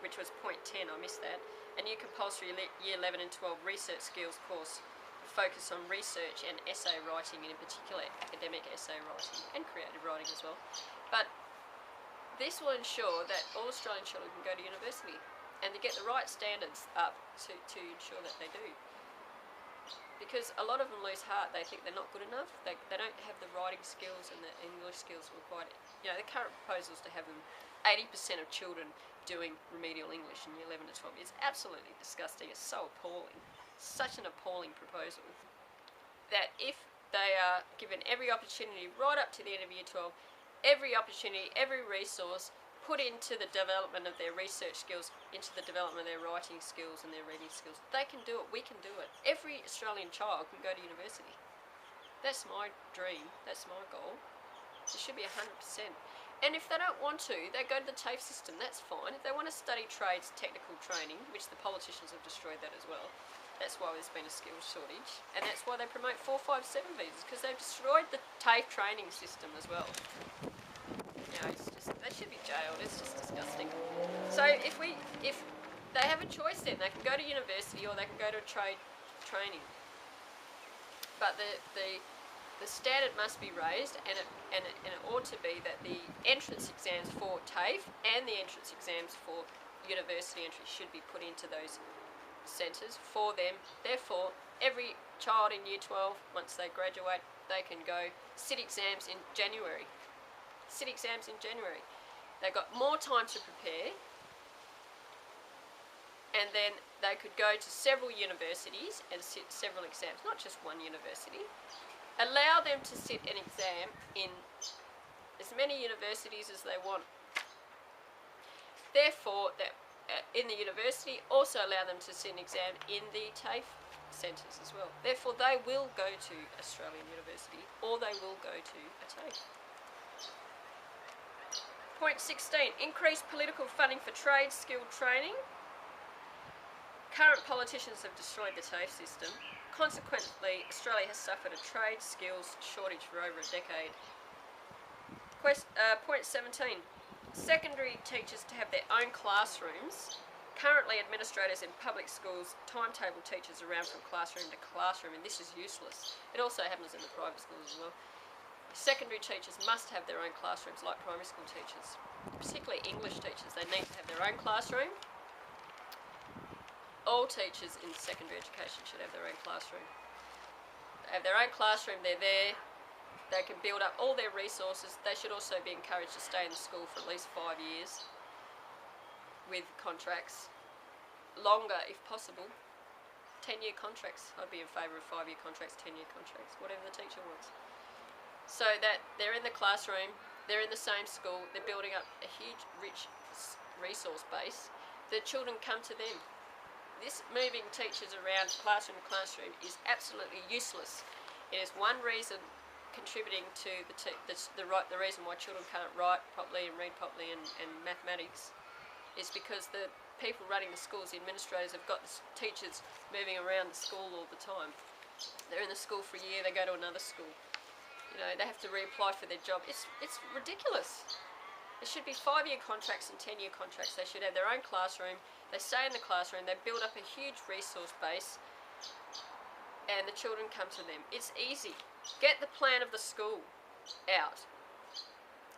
which was point 10, I missed that, a new compulsory Year 11 and 12 research skills course focus on research and essay writing, and in particular academic essay writing and creative writing as well. But this will ensure that all Australian children can go to university and to get the right standards up to ensure that they do. Because a lot of them lose heart. They think they're not good enough. They don't have the writing skills and the English skills required. You know, the current proposal is to have them 80% of children doing remedial English in Year 11 to 12. It's absolutely disgusting. It's so appalling. Such an appalling proposal. That if they are given every opportunity right up to the end of Year 12, every opportunity, every resource put into the development of their research skills, into the development of their writing skills and their reading skills. They can do it. We can do it. Every Australian child can go to university. That's my dream. That's my goal. It should be 100%. And if they don't want to, they go to the TAFE system, that's fine. If they want to study trades, technical training, which the politicians have destroyed that as well, that's why there's been a skills shortage. And that's why they promote 457 visas, because they've destroyed the TAFE training system as well. It's just, they should be jailed, it's just disgusting. So if they have a choice then, they can go to university or they can go to a trade training. But the standard must be raised, and it ought to be that the entrance exams for TAFE and the entrance exams for university entry should be put into those centres for them. Therefore, every child in Year 12, once they graduate, they can go sit exams in January. Sit exams in January. They've got more time to prepare, and then they could go to several universities and sit several exams, not just one university. Allow them to sit an exam in as many universities as they want. Therefore, in the university, also allow them to sit an exam in the TAFE centres as well. Therefore, they will go to Australian University or they will go to a TAFE. Point 16, increase political funding for trade skill training. Current politicians have destroyed the TAFE system. Consequently, Australia has suffered a trade skills shortage for over a decade. Point 17, secondary teachers to have their own classrooms. Currently, administrators in public schools timetable teachers around from classroom to classroom, and this is useless. It also happens in the private schools as well. Secondary teachers must have their own classrooms like primary school teachers, particularly English teachers. They need to have their own classroom. All teachers in secondary education should have their own classroom. They have their own classroom, they're there, they can build up all their resources. They should also be encouraged to stay in the school for at least 5 years with contracts, longer if possible. 10-year contracts, I'd be in favour of 5-year contracts, 10-year contracts, whatever the teacher wants. So that they're in the classroom, they're in the same school, they're building up a huge, rich resource base. The children come to them. This moving teachers around classroom to classroom is absolutely useless. It is one reason contributing to the reason why children can't write properly and read properly and mathematics is because the people running the schools, the administrators, have got the teachers moving around the school all the time. They're in the school for a year, they go to another school. You know, they have to reapply for their job. It's ridiculous. There should be 5-year contracts and 10-year contracts. They should have their own classroom. They stay in the classroom. They build up a huge resource base, and the children come to them. It's easy. Get the plan of the school out.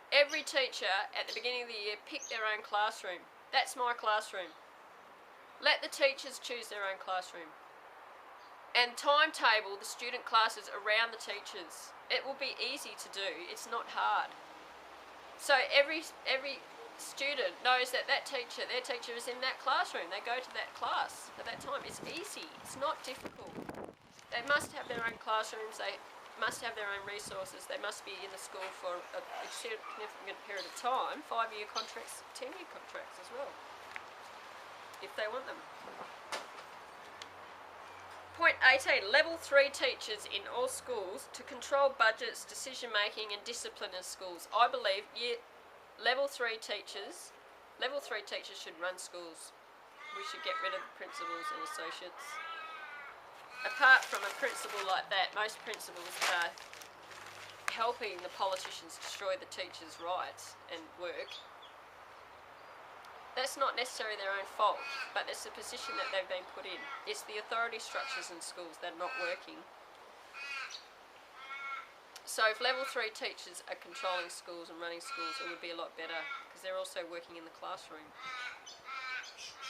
Every teacher at the beginning of the year pick their own classroom. That's my classroom. Let the teachers choose their own classroom. And timetable the student classes around the teachers. It will be easy to do. It's not hard. So every student knows that their teacher is in that classroom. They go to that class at that time. It's easy. It's not difficult. They must have their own classrooms. They must have their own resources. They must be in the school for a significant period of time. 5-year contracts, 10-year contracts as well, if they want them. Point 18, level 3 teachers in all schools to control budgets, decision making and discipline in schools. I believe level 3 teachers should run schools. We should get rid of the principals and associates. Apart from a principal like that, most principals are helping the politicians destroy the teachers' rights and work. That's not necessarily their own fault, but it's the position that they've been put in. It's the authority structures in schools that are not working. So if level 3 teachers are controlling schools and running schools, it would be a lot better, because they're also working in the classroom.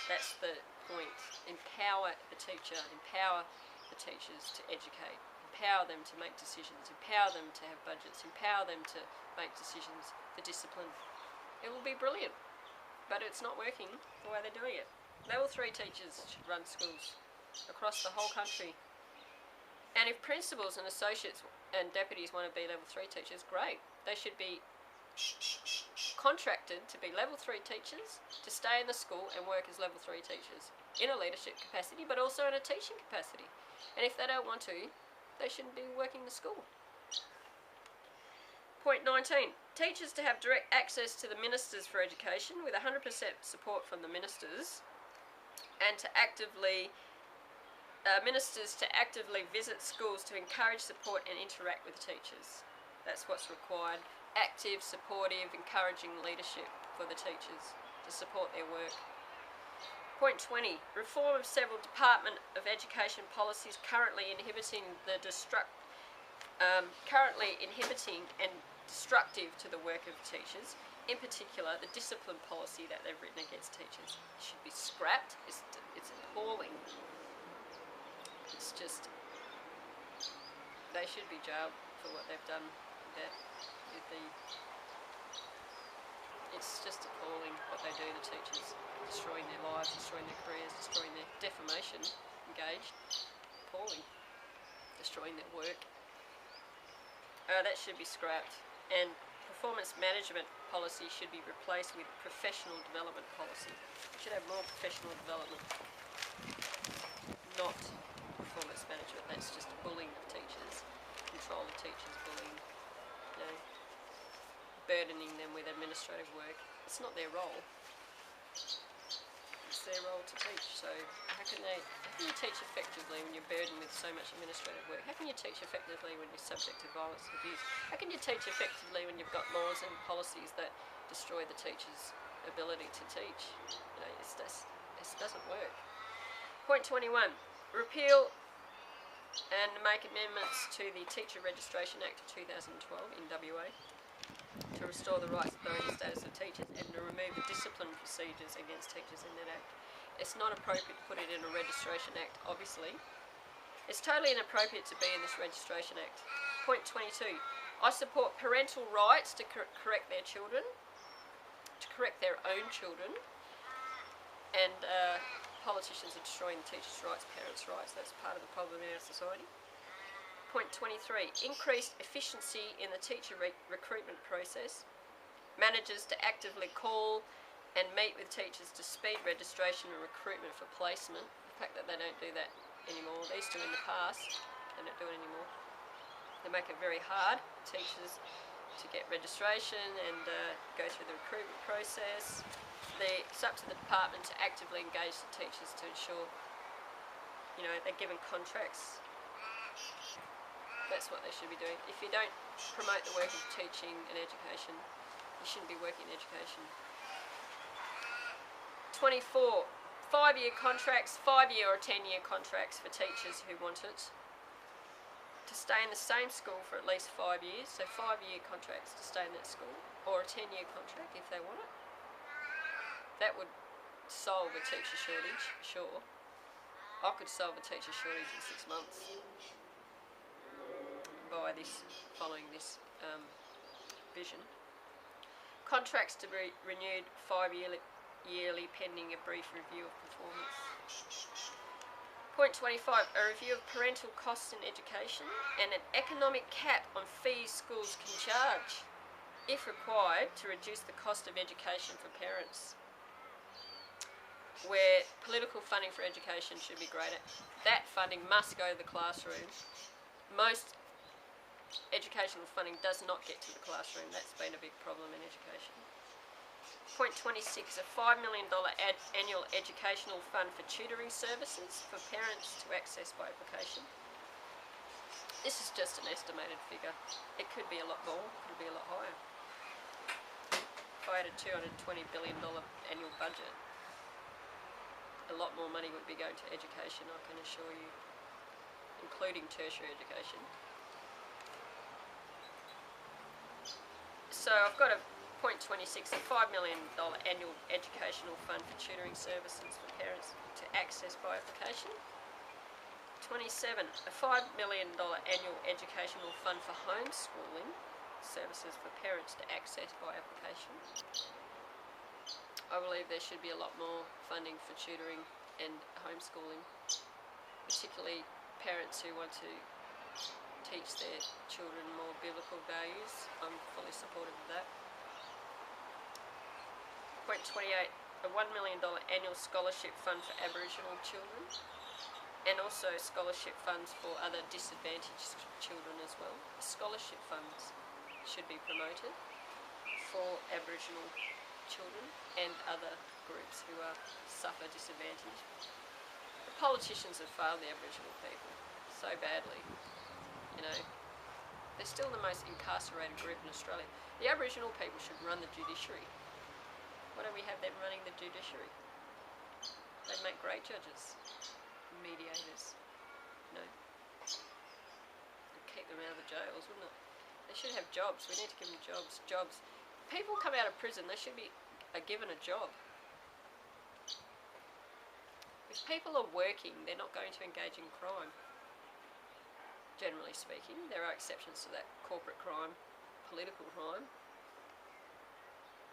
That's the point. Empower the teacher, empower the teachers to educate, empower them to make decisions, empower them to have budgets, empower them to make decisions for discipline. It will be brilliant. But it's not working the way they're doing it. Level 3 teachers should run schools across the whole country. And if principals and associates and deputies want to be level 3 teachers, great. They should be contracted to be level 3 teachers, to stay in the school and work as level 3 teachers in a leadership capacity, but also in a teaching capacity. And if they don't want to, they shouldn't be working the school. Point 19. Teachers to have direct access to the Ministers for Education with 100% support from the ministers, and to actively ministers to actively visit schools to encourage, support and interact with teachers. That's what's required. Active, supportive, encouraging leadership for the teachers to support their work. Point 20. Reform of several Department of Education policies currently inhibiting and destructive to the work of teachers. In particular, the discipline policy that they've written against teachers should be scrapped. It's appalling. It's just, they should be jailed for what they've done with the, it's just appalling what they do to teachers, destroying their lives, destroying their careers, destroying their defamation, engaged, appalling, destroying their work. That should be scrapped, and performance management policy should be replaced with professional development policy. We should have more professional development, not performance management. That's just bullying of teachers, control of teachers, bullying, burdening them with administrative work. It's not their role. It's their role to teach. So how can you teach effectively when you're burdened with so much administrative work? How can you teach effectively when you're subject to violence and abuse? How can you teach effectively when you've got laws and policies that destroy the teacher's ability to teach? This doesn't work. Point 21. Repeal and make amendments to the Teacher Registration Act of 2012 in WA to restore the rights, authority and status of teachers, and to remove the discipline procedures against teachers in that act. It's not appropriate to put it in a registration act, obviously. It's totally inappropriate to be in this registration act. Point 22. I support parental rights to correct their children, to correct their own children, and politicians are destroying the teachers' rights, parents' rights. That's part of the problem in our society. Point 23. Increased efficiency in the teacher recruitment process. Managers to actively call and meet with teachers to speed registration and recruitment for placement. The fact that they don't do that anymore. They used to in the past. They don't do it anymore. They make it very hard for teachers to get registration and go through the recruitment process. It's up to the department to actively engage the teachers to ensure, they're given contracts. That's what they should be doing. If you don't promote the work of teaching and education, you shouldn't be working in education. 24. 5-year contracts, 5-year or 10-year contracts for teachers who want it. To stay in the same school for at least 5 years, so 5-year contracts to stay in that school, or a 10-year contract if they want it. That would solve a teacher shortage, sure. I could solve a teacher shortage in 6 months by following this vision. Contracts to be renewed 5 yearly pending a brief review of performance. Point 25. A review of parental costs in education and an economic cap on fees schools can charge, if required, to reduce the cost of education for parents. Where political funding for education should be greater, that funding must go to the classroom. Most educational funding does not get to the classroom. That's been a big problem in education. Point 26. A $5 million annual educational fund for tutoring services for parents to access by application. This is just an estimated figure. It could be a lot more, it could be a lot higher. If I had a $220 billion annual budget, a lot more money would be going to education, I can assure you, including tertiary education. So I've got a point 26, a $5 million annual educational fund for tutoring services for parents to access by application. 27, a $5 million annual educational fund for homeschooling services for parents to access by application. I believe there should be a lot more funding for tutoring and homeschooling, particularly parents who want to teach their children more biblical values. I'm fully supportive of that. Point 28, a $1 million annual scholarship fund for Aboriginal children, and also scholarship funds for other disadvantaged children as well. Scholarship funds should be promoted. for Aboriginal children and other groups who suffer disadvantage. The politicians have failed the Aboriginal people so badly. You know, they're still the most incarcerated group in Australia. The Aboriginal people should run the judiciary. Why don't we have them running the judiciary? They'd make great judges, mediators. You know, it'd keep them out of the jails, wouldn't it? They should have jobs. We need to give them jobs. Jobs. People come out of prison, they should be given a job. If people are working, they're not going to engage in crime. Generally speaking, there are exceptions to that. Corporate crime, political crime.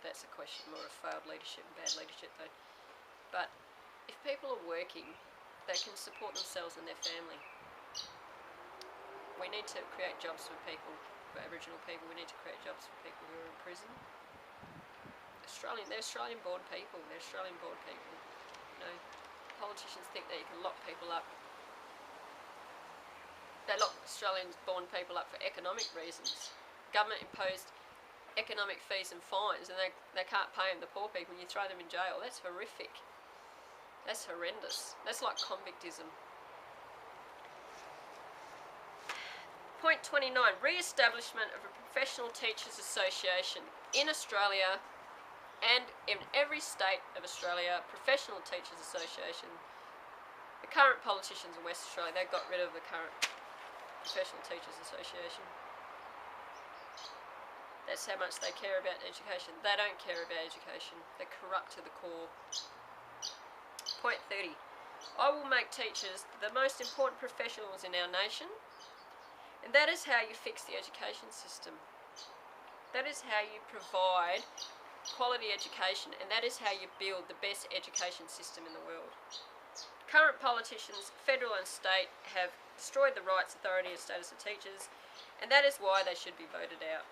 That's a question more of failed leadership and bad leadership though. But if people are working, they can support themselves and their family. We need to create jobs for people, for Aboriginal people. We need to create jobs for people who are in prison. They're Australian-born people. They're Australian-born people. You know, politicians think that you can lock people up. They lock Australian-born people up for economic reasons. Government imposed economic fees and fines, and they can't pay them, the poor people, and you throw them in jail. That's horrific. That's horrendous. That's like convictism. Point 29, re-establishment of a professional teachers association in Australia and in every state of Australia. Professional teachers association. The current politicians in West Australia, they got rid of the current professional teachers association. That's how much they care about education. They don't care about education. They're corrupt to the core. Point 30. I will make teachers the most important professionals in our nation, and that is how you fix the education system. That is how you provide quality education, and that is how you build the best education system in the world. Current politicians, federal and state, have destroyed the rights, authority and status of teachers, and that is why they should be voted out.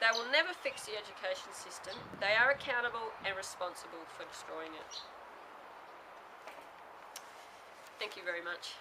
They will never fix the education system. They are accountable and responsible for destroying it. Thank you very much.